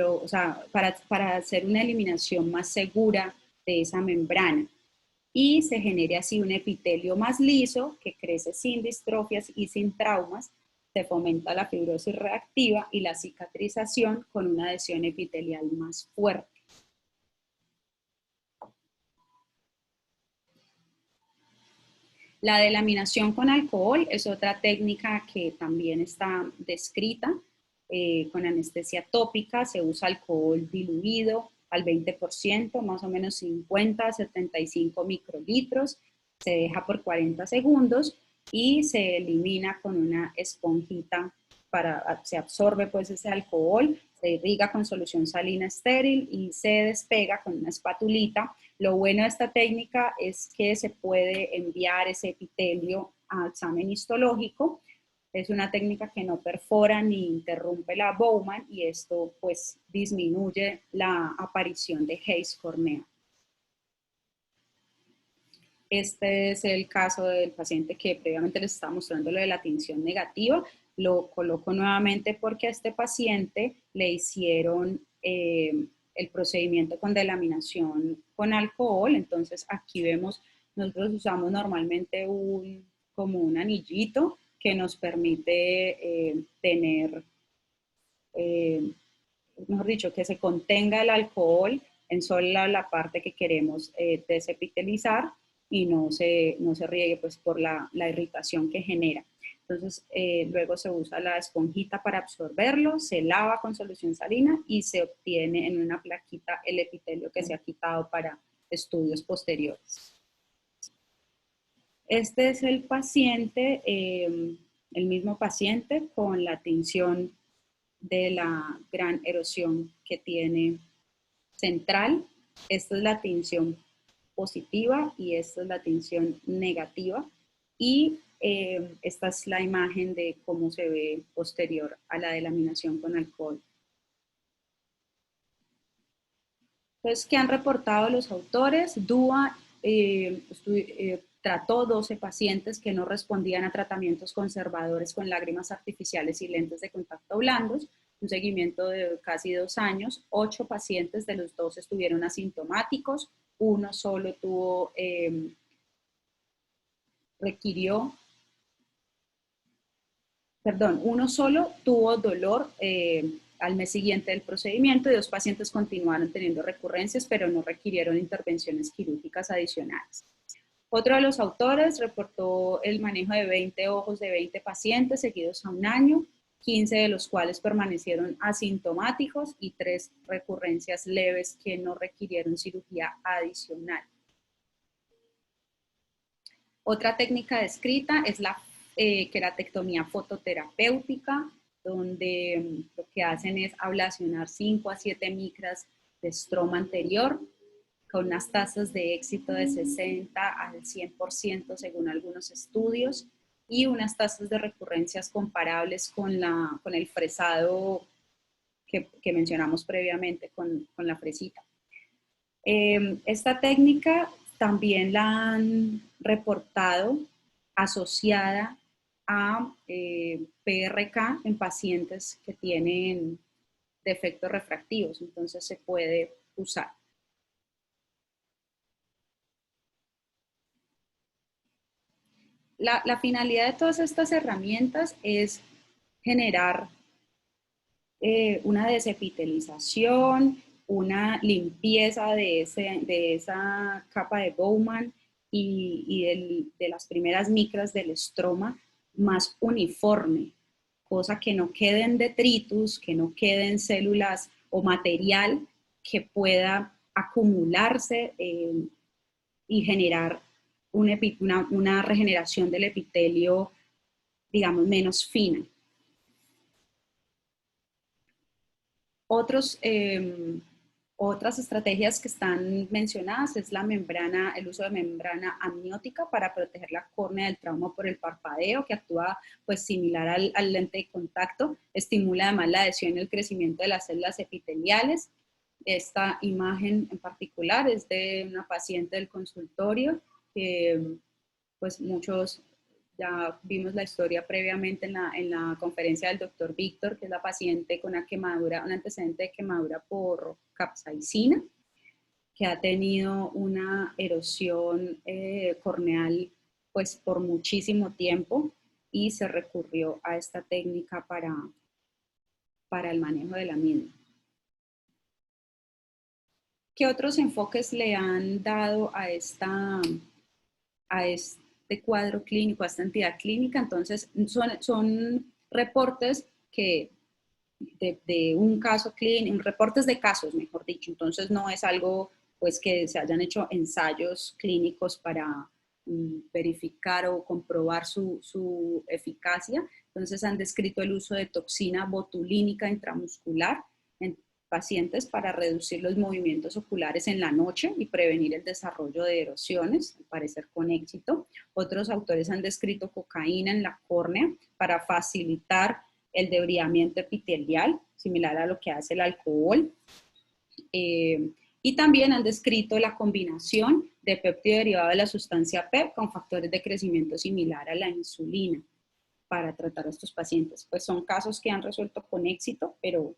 o sea, para hacer una eliminación más segura de esa membrana y se genere así un epitelio más liso que crece sin distrofias y sin traumas. Se fomenta la fibrosis reactiva y la cicatrización con una adhesión epitelial más fuerte. La delaminación con alcohol es otra técnica que también está descrita con anestesia tópica. Se usa alcohol diluido al 20%, más o menos 50 a 75 microlitros. Se deja por 40 segundos y se elimina con una esponjita se absorbe pues ese alcohol, se irriga con solución salina estéril y se despega con una espatulita. Lo bueno de esta técnica es que se puede enviar ese epitelio a examen histológico. Es una técnica que no perfora ni interrumpe la Bowman y esto pues disminuye la aparición de Hayes cornea. Este es el caso del paciente que previamente les estaba mostrando lo de la tinción negativa. Lo coloco nuevamente porque a este paciente le hicieron el procedimiento con delaminación con alcohol. Entonces aquí vemos, nosotros usamos normalmente como un anillito que nos permite tener, mejor dicho, que se contenga el alcohol en solo la parte que queremos desepitelizar y no se riegue pues, por la irritación que genera. Entonces, luego se usa la esponjita para absorberlo, se lava con solución salina y se obtiene en una plaquita el epitelio que se ha quitado para estudios posteriores. Este es el paciente, el mismo paciente con la tinción de la gran erosión que tiene central. Esta es la tinción positiva y esta es la tinción negativa y esta es la imagen de cómo se ve posterior a la delaminación con alcohol. Entonces, ¿qué han reportado los autores? DUA trató 12 pacientes que no respondían a tratamientos conservadores con lágrimas artificiales y lentes de contacto blandos, un seguimiento de casi 2 años. 8 pacientes de los 12 estuvieron asintomáticos, uno solo uno solo tuvo dolor al mes siguiente del procedimiento y 2 pacientes continuaron teniendo recurrencias, pero no requirieron intervenciones quirúrgicas adicionales. Otro de los autores reportó el manejo de 20 ojos de 20 pacientes seguidos a 1 año, 15 de los cuales permanecieron asintomáticos y 3 recurrencias leves que no requirieron cirugía adicional. Otra técnica descrita es la queratectomía fototerapéutica, donde lo que hacen es ablacionar 5 a 7 micras de estroma anterior con unas tasas de éxito de 60 al 100% según algunos estudios y unas tasas de recurrencias comparables con el fresado que mencionamos previamente con la fresita. Esta técnica también la han reportado asociada a PRK en pacientes que tienen defectos refractivos, entonces se puede usar. La finalidad de todas estas herramientas es generar una desepitelización, una limpieza de esa capa de Bowman y de las primeras micras del estroma más uniforme, cosa que no queden detritus, que no queden células o material que pueda acumularse y generar una regeneración del epitelio, digamos, menos fina. Otras estrategias que están mencionadas es el uso de membrana amniótica para proteger la córnea del trauma por el parpadeo, que actúa pues similar al lente de contacto, estimula además la adhesión y el crecimiento de las células epiteliales. Esta imagen en particular es de una paciente del consultorio que pues muchos ya vimos la historia previamente en la conferencia del doctor Víctor, que es la paciente con una quemadura, un antecedente de quemadura por capsaicina, que ha tenido una erosión corneal pues por muchísimo tiempo y se recurrió a esta técnica para el manejo de la misma. ¿Qué otros enfoques le han dado a este cuadro clínico, a esta entidad clínica? Entonces, son reportes de un caso clínico, reportes de casos, mejor dicho. Entonces, no es algo pues que se hayan hecho ensayos clínicos para verificar o comprobar su eficacia. Entonces, han descrito el uso de toxina botulínica intramuscular en pacientes para reducir los movimientos oculares en la noche y prevenir el desarrollo de erosiones, al parecer con éxito. Otros autores han descrito cocaína en la córnea para facilitar el debridamiento epitelial, similar a lo que hace el alcohol. Y también han descrito la combinación de péptido derivado de la sustancia PEP con factores de crecimiento similar a la insulina para tratar a estos pacientes. Pues son casos que han resuelto con éxito, pero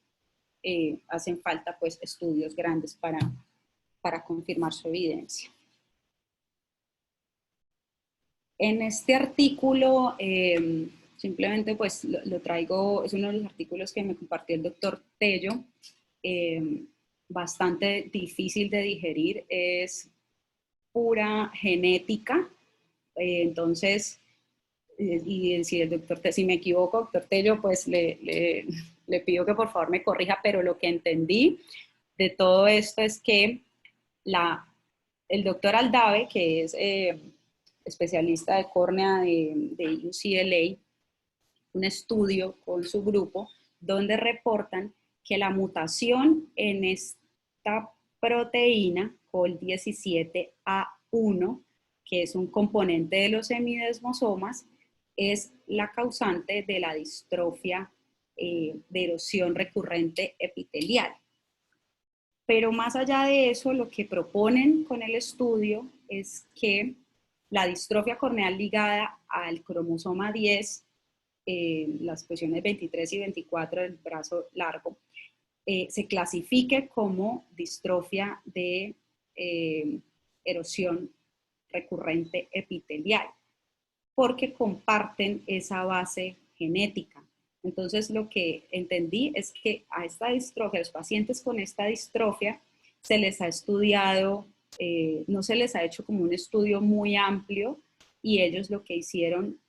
hacen falta pues estudios grandes para confirmar su evidencia. En este artículo, simplemente pues lo traigo, es uno de los artículos que me compartió el doctor Tello, bastante difícil de digerir, es pura genética, entonces, y si me equivoco, doctor Tello, pues le pido que por favor me corrija, pero lo que entendí de todo esto es que el doctor Aldave, que es especialista de córnea de UCLA, un estudio con su grupo, donde reportan que la mutación en esta proteína, COL17A1, que es un componente de los hemidesmosomas, es la causante de la distrofia de erosión recurrente epitelial. Pero más allá de eso, lo que proponen con el estudio es que la distrofia corneal ligada al cromosoma 10, las posiciones 23 y 24 del brazo largo, se clasifique como distrofia de erosión recurrente epitelial, porque comparten esa base genética. Entonces, lo que entendí es que a esta distrofia, a los pacientes con esta distrofia, se les ha estudiado, no se les ha hecho como un estudio muy amplio, y ellos lo que hicieron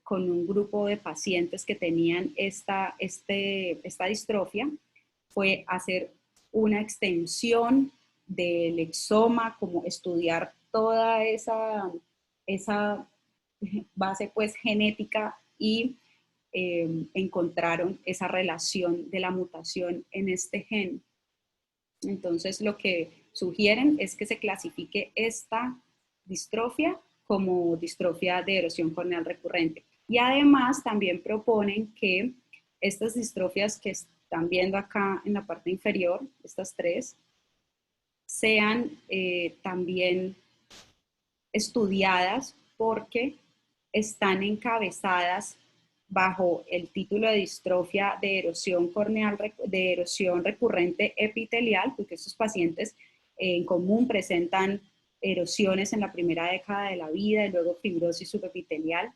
con un grupo de pacientes que tenían esta distrofia fue hacer una extensión del exoma, como estudiar toda esa base pues genética, y encontraron esa relación de la mutación en este gen. Entonces lo que sugieren es que se clasifique esta distrofia como distrofia de erosión corneal recurrente. Y además también proponen que estas distrofias que están viendo acá en la parte inferior, estas tres, sean también estudiadas porque están encabezadas bajo el título de distrofia de erosión corneal, de erosión recurrente epitelial, porque estos pacientes en común presentan erosiones en la primera década de la vida y luego fibrosis subepitelial,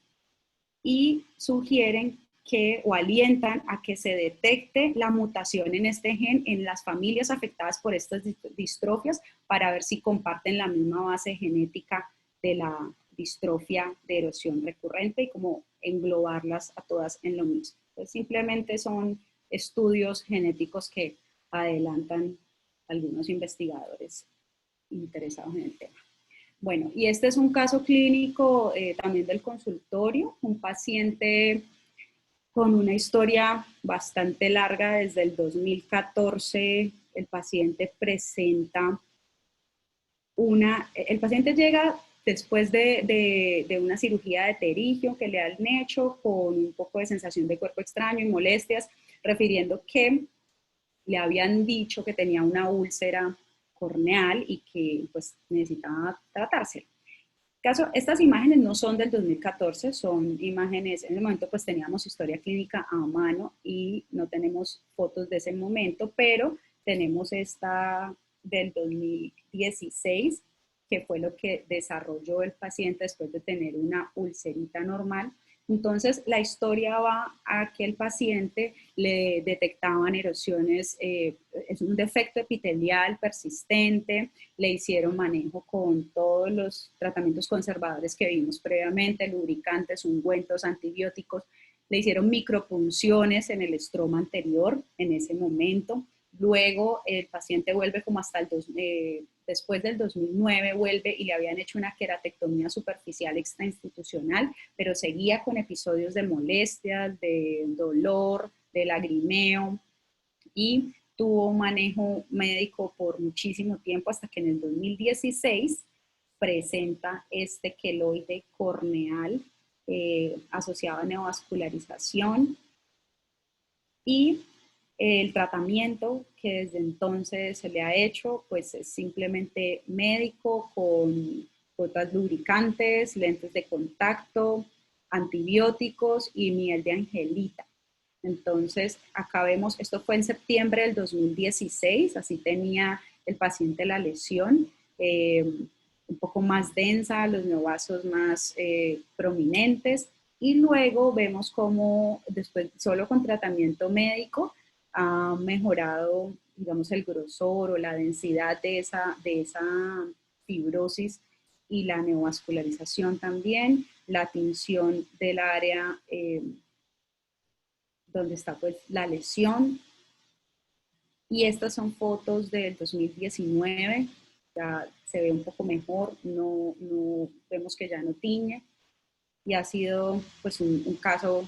y sugieren que o alientan a que se detecte la mutación en este gen en las familias afectadas por estas distrofias para ver si comparten la misma base genética de la distrofia de erosión recurrente y como englobarlas a todas en lo mismo. Entonces, simplemente son estudios genéticos que adelantan algunos investigadores interesados en el tema. Bueno, y este es un caso clínico también del consultorio, un paciente con una historia bastante larga. Desde el 2014 el paciente presenta el paciente llega después de una cirugía de pterigio que le han hecho, con un poco de sensación de cuerpo extraño y molestias, refiriendo que le habían dicho que tenía una úlcera corneal y que pues necesitaba tratarse. Estas imágenes no son del 2014, son imágenes, en el momento pues teníamos historia clínica a mano y no tenemos fotos de ese momento, pero tenemos esta del 2016, que fue lo que desarrolló el paciente después de tener una ulcerita normal. Entonces, la historia va a que el paciente le detectaban erosiones, es un defecto epitelial persistente, le hicieron manejo con todos los tratamientos conservadores que vimos previamente, lubricantes, ungüentos, antibióticos, le hicieron micropunciones en el estroma anterior en ese momento. Luego el paciente vuelve como hasta después del 2009, vuelve y le habían hecho una queratectomía superficial extrainstitucional, pero seguía con episodios de molestias, de dolor, de lagrimeo, y tuvo un manejo médico por muchísimo tiempo hasta que en el 2016 presenta este queloide corneal asociado a neovascularización, y el tratamiento que desde entonces se le ha hecho pues es simplemente médico, con gotas lubricantes, lentes de contacto, antibióticos y miel de angelita. Entonces, acá vemos, esto fue en septiembre del 2016, así tenía el paciente la lesión, un poco más densa, los neovasos más prominentes, y luego vemos cómo después, solo con tratamiento médico, ha mejorado, digamos, el grosor o la densidad de esa fibrosis y la neovascularización también, la tinción del área donde está pues la lesión. Y estas son fotos del 2019, ya se ve un poco mejor, no vemos que ya no tiñe, y ha sido pues un caso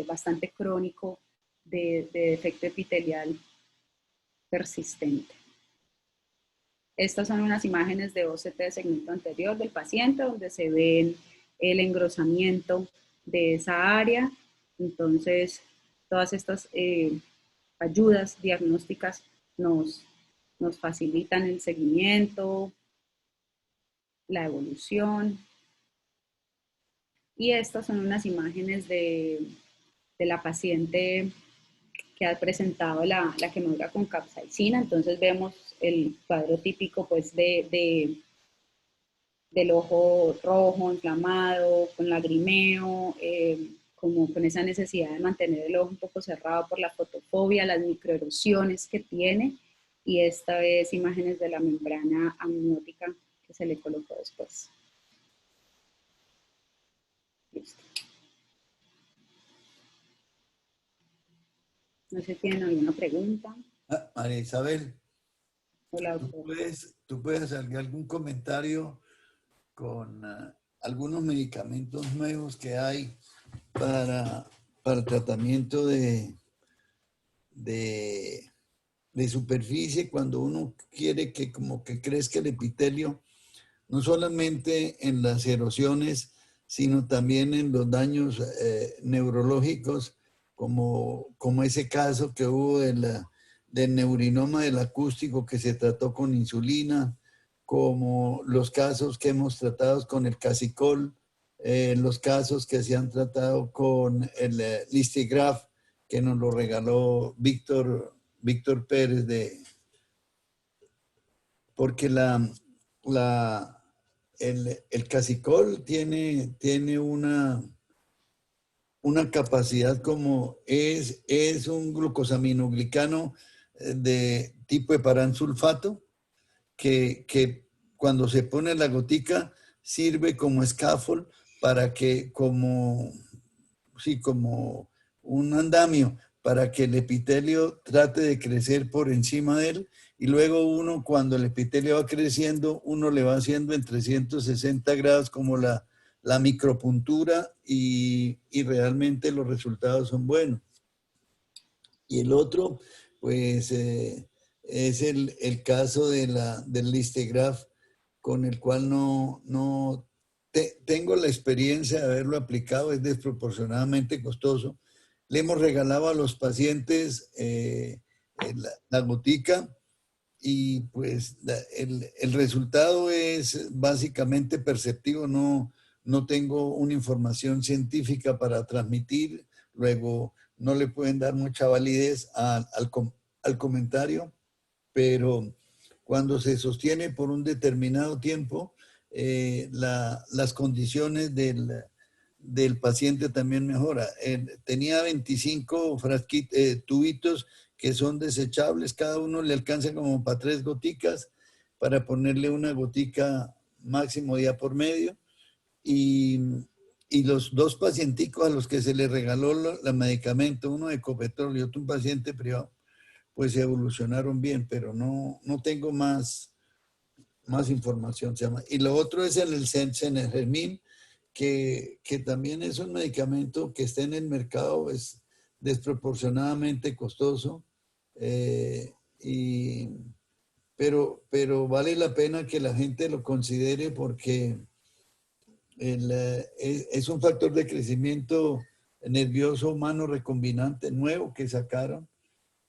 bastante crónico de defecto epitelial persistente. Estas son unas imágenes de OCT de segmento anterior del paciente, donde se ve el engrosamiento de esa área. Entonces, todas estas ayudas diagnósticas nos facilitan el seguimiento, la evolución. Y estas son unas imágenes de la paciente que ha presentado la quemadura con capsaicina. Entonces vemos el cuadro típico pues del ojo rojo, inflamado, con lagrimeo, como con esa necesidad de mantener el ojo un poco cerrado por la fotofobia, las microerosiones que tiene, y esta vez imágenes de la membrana amniótica que se le colocó después. Listo. No sé si tienen alguna pregunta. María Isabel, Hola, ¿tú puedes hacer algún comentario con algunos medicamentos nuevos que hay para el tratamiento de superficie, cuando uno quiere que como que crezca el epitelio, no solamente en las erosiones, sino también en los daños neurológicos, como ese caso que hubo del neurinoma del acústico que se trató con insulina, como los casos que hemos tratado con el casicol, los casos que se han tratado con el Listigraf, que nos lo regaló Víctor Pérez, porque el casicol tiene una capacidad, como es un glucosaminoglicano de tipo heparansulfato, que cuando se pone la gotica sirve como scaffold para que como un andamio para que el epitelio trate de crecer por encima de él, y luego uno, cuando el epitelio va creciendo, uno le va haciendo en 360 grados como la micropuntura y realmente los resultados son buenos. Y el otro, pues, es el caso del Listegraph, con el cual tengo la experiencia de haberlo aplicado, es desproporcionadamente costoso. Le hemos regalado a los pacientes la gotica y pues el resultado es básicamente perceptivo. No tengo una información científica para transmitir, luego no le pueden dar mucha validez al comentario, pero cuando se sostiene por un determinado tiempo, las condiciones del paciente también mejora. Tenía 25 tubitos que son desechables, cada uno le alcanza como para 3 goticas, para ponerle una gotica máximo día por medio, y los 2 pacienticos a los que se les regaló el medicamento, uno de Copetrol y otro un paciente privado, pues evolucionaron bien, pero no tengo más información. Y lo otro es el Cenegermin, que también es un medicamento que está en el mercado, es desproporcionadamente costoso, pero vale la pena que la gente lo considere, porque es un factor de crecimiento nervioso humano recombinante nuevo que sacaron,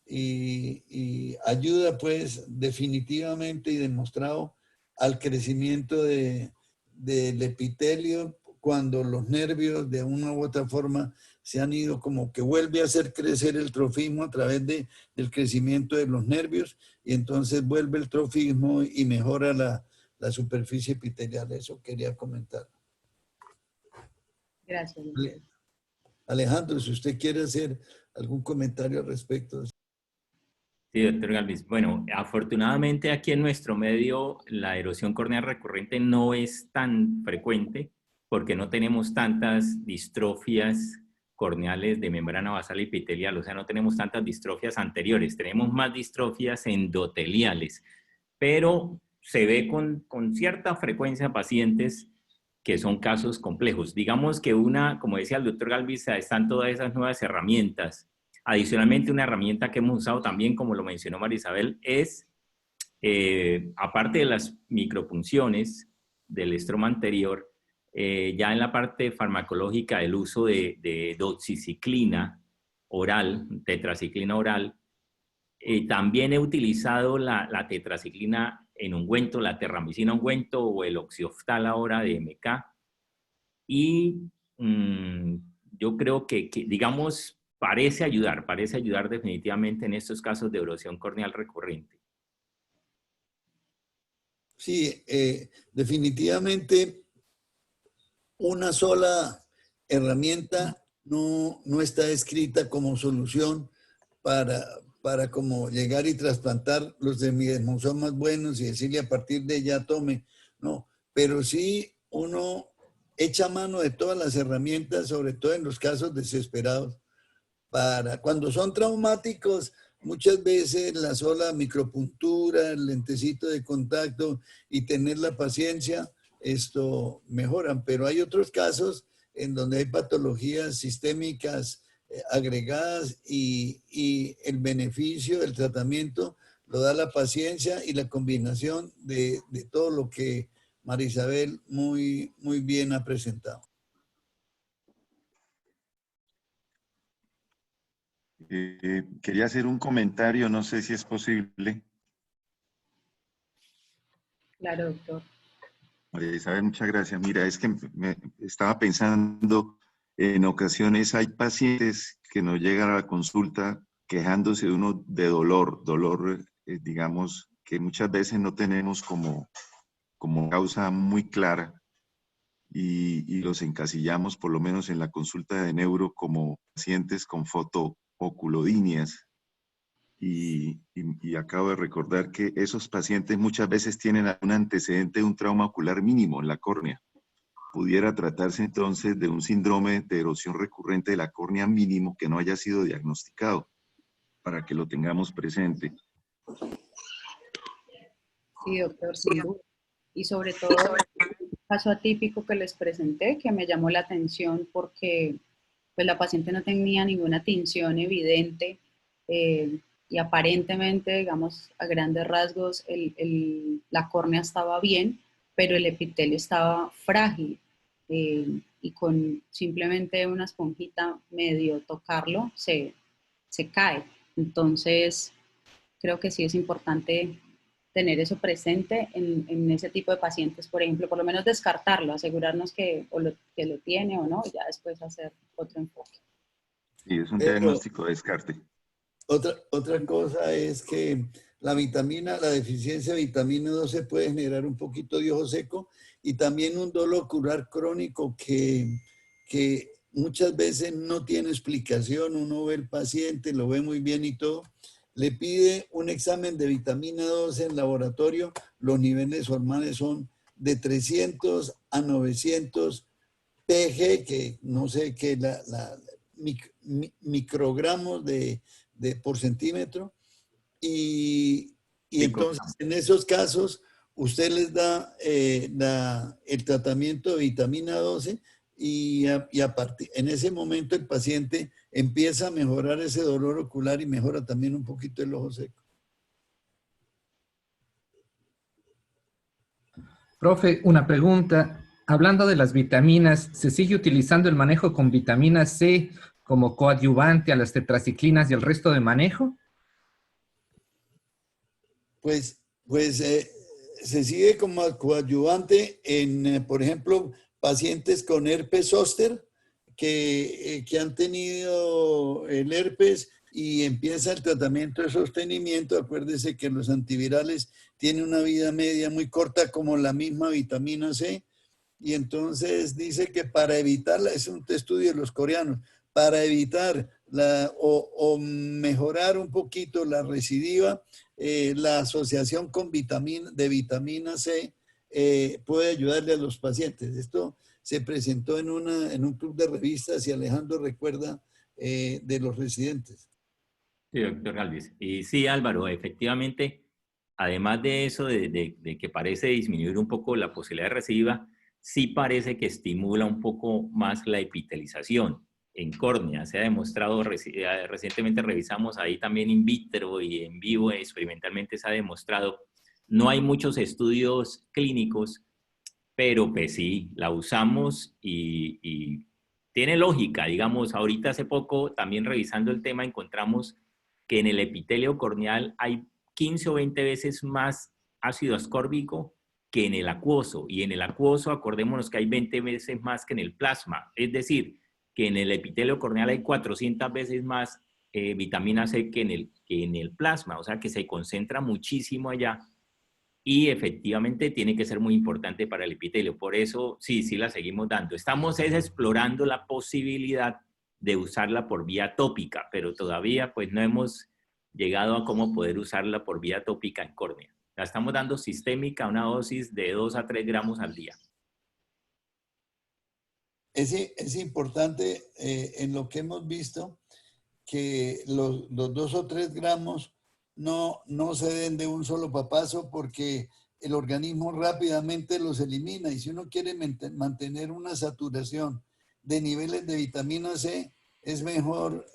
y ayuda pues definitivamente y demostrado al crecimiento del epitelio cuando los nervios de una u otra forma se han ido, como que vuelve a hacer crecer el trofismo a través del crecimiento de los nervios, y entonces vuelve el trofismo y mejora la superficie epitelial. Eso quería comentar. Gracias. Alejandro, si usted quiere hacer algún comentario al respecto. Sí, doctor Galvis. Bueno, afortunadamente aquí en nuestro medio la erosión corneal recurrente no es tan frecuente porque no tenemos tantas distrofias corneales de membrana basal epitelial, o sea, no tenemos tantas distrofias anteriores, tenemos más distrofias endoteliales, pero se ve con cierta frecuencia pacientes que son casos complejos. Digamos que como decía el doctor Galvis, están todas esas nuevas herramientas. Adicionalmente, una herramienta que hemos usado también, como lo mencionó María Isabel, es, aparte de las micropunciones del estroma anterior, ya en la parte farmacológica, el uso de doxiciclina oral, tetraciclina oral. También he utilizado la tetraciclina en ungüento, la terramicina ungüento o el oxioftal ahora de MK. Y yo creo que, digamos, parece ayudar definitivamente en estos casos de erosión corneal recurrente. Sí, definitivamente una sola herramienta no está escrita como solución para como llegar y trasplantar los desmosomas buenos y decirle a partir de ya tome. No, pero sí uno echa mano de todas las herramientas, sobre todo en los casos desesperados. Cuando son traumáticos, muchas veces la sola micropuntura, el lentecito de contacto y tener la paciencia, esto mejoran. Pero hay otros casos en donde hay patologías sistémicas agregadas, y el beneficio del tratamiento lo da la paciencia y la combinación de todo lo que María Isabel muy bien ha presentado. Quería hacer un comentario, no sé si es posible. Claro, doctor. María Isabel, muchas gracias. Mira, es que me estaba pensando, en ocasiones hay pacientes que nos llegan a la consulta quejándose de dolor, digamos, que muchas veces no tenemos como causa muy clara, y los encasillamos, por lo menos en la consulta de neuro, como pacientes con fotooculodinias. Y acabo de recordar que esos pacientes muchas veces tienen un antecedente de un trauma ocular mínimo en la córnea. pudiera tratarse entonces de un síndrome de erosión recurrente de la córnea mínimo que no haya sido diagnosticado, para que lo tengamos presente. Sí, doctor, sin duda. Y sobre todo el caso atípico que les presenté, que me llamó la atención porque pues, la paciente no tenía ninguna tinción evidente y aparentemente, digamos, a grandes rasgos, la córnea estaba bien, pero el epitelio estaba frágil y con simplemente una esponjita medio tocarlo se cae. Entonces, creo que sí es importante tener eso presente en ese tipo de pacientes, por ejemplo, por lo menos descartarlo, asegurarnos que lo tiene o no, y ya después hacer otro enfoque. Sí, es un Pero diagnóstico de descarte. otra cosa es que la deficiencia de vitamina 12 puede generar un poquito de ojo seco y también un dolor ocular crónico que muchas veces no tiene explicación. Uno ve el paciente, lo ve muy bien y todo. Le pide un examen de vitamina 12 en laboratorio. Los niveles normales son de 300 a 900 PG, que no sé qué, microgramos por centímetro. Y entonces, en esos casos, usted les da el tratamiento de vitamina 12 y en ese momento el paciente empieza a mejorar ese dolor ocular y mejora también un poquito el ojo seco. Profe, una pregunta. Hablando de las vitaminas, ¿se sigue utilizando el manejo con vitamina C como coadyuvante a las tetraciclinas y el resto de manejo? Pues se sigue como coadyuvante en, por ejemplo, pacientes con herpes zóster que han tenido el herpes y empieza el tratamiento de sostenimiento. Acuérdese que los antivirales tienen una vida media muy corta como la misma vitamina C. Y entonces dice que para evitarla, es un estudio de los coreanos, para evitar o mejorar un poquito la recidiva, la asociación con de vitamina C puede ayudarle a los pacientes. Esto se presentó en un club de revistas y Alejandro recuerda de los residentes. Sí, doctor Galvis. Y sí, Álvaro, efectivamente, además de eso, de que parece disminuir un poco la posibilidad de recidiva, sí parece que estimula un poco más la epitelización en córnea. Se ha demostrado, recientemente revisamos ahí también in vitro y en vivo, experimentalmente se ha demostrado. No hay muchos estudios clínicos, pero pues sí, la usamos y tiene lógica. Digamos, ahorita hace poco, también revisando el tema, encontramos que en el epitelio corneal hay 15 o 20 veces más ácido ascórbico que en el acuoso. Y en el acuoso, acordémonos que hay 20 veces más que en el plasma. Es decir, que en el epitelio corneal hay 400 veces más vitamina C que en el plasma. O sea, que se concentra muchísimo allá. Y efectivamente tiene que ser muy importante para el epitelio. Por eso, sí la seguimos dando. Estamos explorando la posibilidad de usarla por vía tópica, pero todavía pues no hemos llegado a cómo poder usarla por vía tópica en córnea. La estamos dando sistémica, una dosis de 2 a 3 gramos al día. Es importante en lo que hemos visto que los 2 o 3 gramos no se den de un solo papazo porque el organismo rápidamente los elimina y si uno quiere mantener una saturación de niveles de vitamina C, es mejor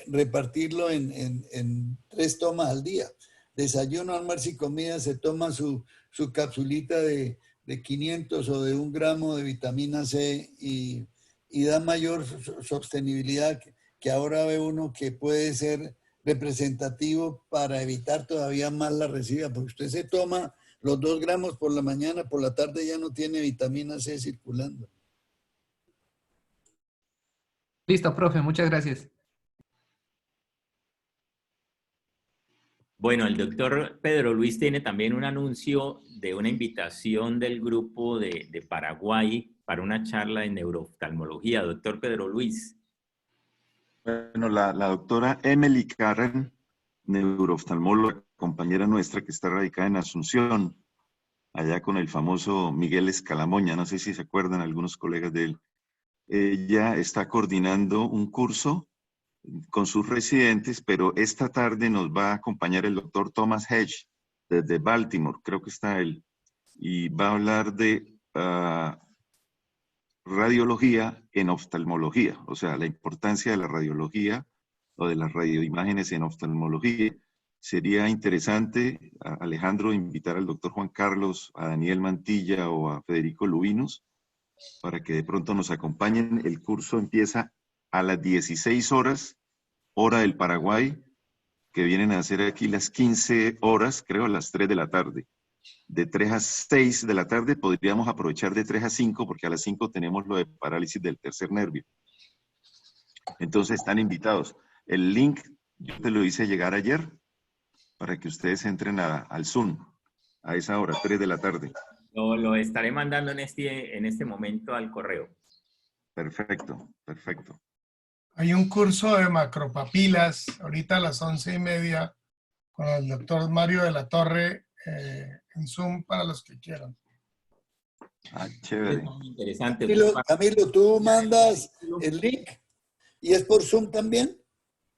repartirlo en 3 tomas al día. Desayuno, almuerzo y comida, se toma su capsulita de 500 o de 1 gramo de vitamina C y da mayor sostenibilidad que ahora ve uno que puede ser representativo para evitar todavía más la residuo, porque usted se toma los 2 gramos por la mañana, por la tarde ya no tiene vitamina C circulando. Listo, profe, muchas gracias. Bueno, el doctor Pedro Luis tiene también un anuncio de una invitación del grupo de Paraguay para una charla de neurooftalmología. Doctor Pedro Luis. Bueno, la doctora Emily Carren, neurooftalmóloga, compañera nuestra que está radicada en Asunción, allá con el famoso Miguel Escalamoña, no sé si se acuerdan algunos colegas de él. Ella está coordinando un curso con sus residentes, pero esta tarde nos va a acompañar el doctor Thomas Hedge desde Baltimore, creo que está él, y va a hablar de radiología en oftalmología, o sea, la importancia de la radiología o de las radioimágenes en oftalmología. Sería interesante, Alejandro, invitar al doctor Juan Carlos, a Daniel Mantilla o a Federico Lubinos para que de pronto nos acompañen. El curso empieza a las 16 horas, hora del Paraguay, que vienen a hacer aquí las 15 horas, creo, a las 3 de la tarde. De 3 a 6 de la tarde podríamos aprovechar de 3 a 5, porque a las 5 tenemos lo de parálisis del tercer nervio. Entonces están invitados. El link yo te lo hice llegar ayer para que ustedes entren al Zoom a esa hora, 3 de la tarde. Lo estaré mandando en este momento al correo. Perfecto, perfecto. Hay un curso de macropapilas, ahorita a las 11:30, con el doctor Mario de la Torre, en Zoom para los que quieran. Ah, chévere. Es muy interesante. Camilo, ¿tú mandas el link? ¿Y es por Zoom también?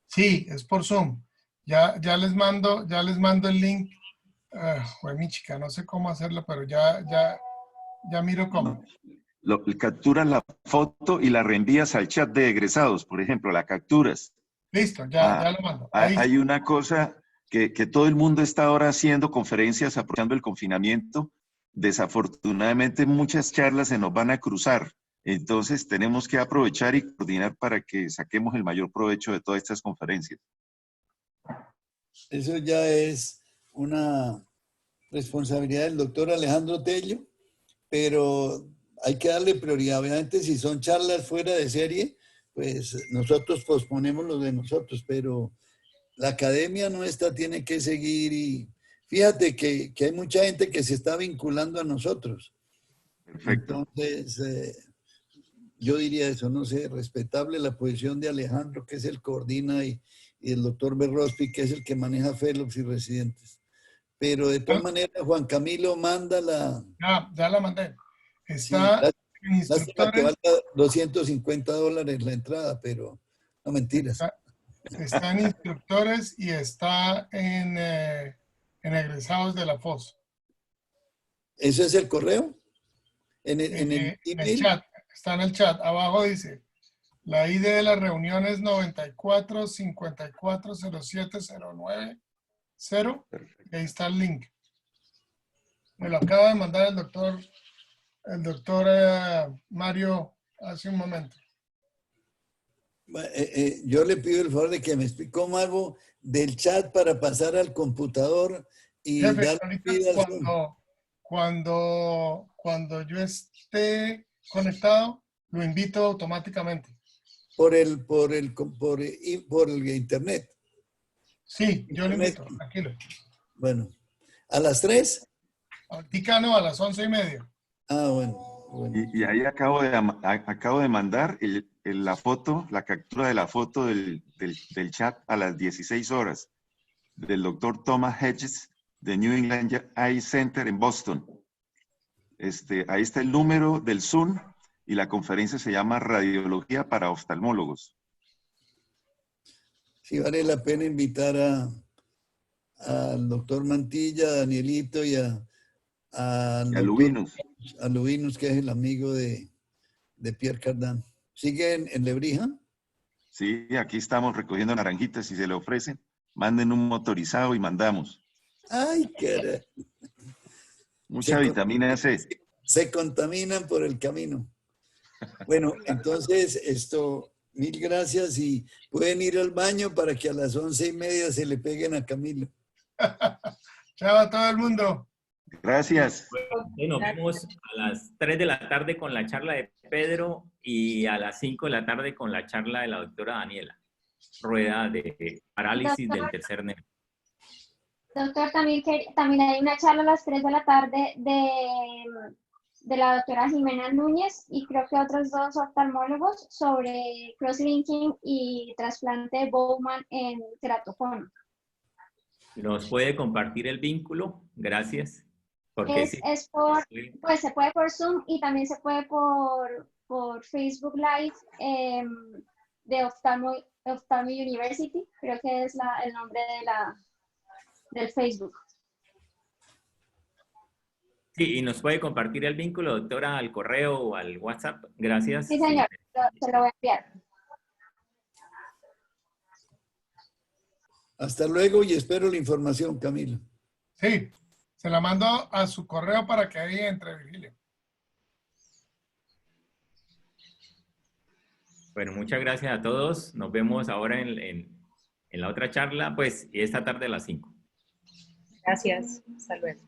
Sí, es por Zoom. Ya les mando el link. Pues mi chica, no sé cómo hacerlo, pero ya miro cómo. Capturas la foto y la reenvías al chat de egresados, por ejemplo, la capturas. Listo, ya lo mando. Ahí Hay una cosa que todo el mundo está ahora haciendo conferencias aprovechando el confinamiento. Desafortunadamente muchas charlas se nos van a cruzar. Entonces tenemos que aprovechar y coordinar para que saquemos el mayor provecho de todas estas conferencias. Eso ya es una responsabilidad del doctor Alejandro Tello, pero hay que darle prioridad. Obviamente, si son charlas fuera de serie, pues nosotros posponemos lo de nosotros, pero la academia nuestra tiene que seguir y fíjate que hay mucha gente que se está vinculando a nosotros. Perfecto. Entonces, yo diría eso, no sé, respetable la posición de Alejandro, que es el coordina, y el doctor Berrospi, que es el que maneja fellows y residentes. Pero de todas maneras, Juan Camilo, manda la... ya la mandé. Está en Lástima que instructores. valga $250 la entrada, pero no, mentiras. Está en instructores y está en egresados de la FOS. ¿Eso es el correo? En el En el email. chat, está en el chat. Abajo dice, la ID de la reunión es 94 54 07 09 0. Y ahí está el link. Me lo acaba de mandar el doctor Mario hace un momento. Yo le pido el favor de que me explique cómo hago del chat para pasar al computador y Jefe, dar vida al Zoom. cuando yo esté conectado, lo invito automáticamente. Por el internet. Sí, yo lo invito, tranquilo. Bueno, ¿a las 3? Ahorita no, a las 11:30. Ah, bueno. Y ahí acabo de mandar la foto, la captura de la foto del chat a las 16 horas del doctor Thomas Hedges de New England Eye Center en Boston. Ahí está el número del Zoom y la conferencia se llama Radiología para Oftalmólogos. Sí, vale la pena invitar al doctor Mantilla, a Danielito y a Lubinos. A Lubinos, que es el amigo de Pierre Cardin. ¿Sigue en Lebrija? Sí, aquí estamos recogiendo naranjitas. Si se le ofrecen, manden un motorizado y mandamos. ¡Ay, qué! Mucha vitamina C. Se contaminan por el camino. Bueno, entonces, mil gracias y pueden ir al baño para que a las 11:30 se le peguen a Camilo. Chao a todo el mundo. Gracias. Nos vemos a las 3 de la tarde con la charla de Pedro y a las 5 de la tarde con la charla de la doctora Daniela Rueda de parálisis del tercer nervio. Doctor, también hay una charla a las 3 de la tarde de la doctora Jimena Núñez y creo que otros 2 oftalmólogos sobre crosslinking y trasplante de Bowman en teratofono. ¿Nos puede compartir el vínculo? Gracias. Porque sí. Es por, pues se puede por Zoom y también se puede por Facebook Live de Ophthalmo University, creo que es el nombre del Facebook. Sí, y nos puede compartir el vínculo, doctora, al correo o al WhatsApp. Gracias. Sí, señor, se lo voy a enviar. Hasta luego y espero la información, Camilo. Sí, se la mando a su correo para que ahí entre, Virgilio. Bueno, muchas gracias a todos. Nos vemos ahora en la otra charla, pues, esta tarde a las 5. Gracias. Hasta luego.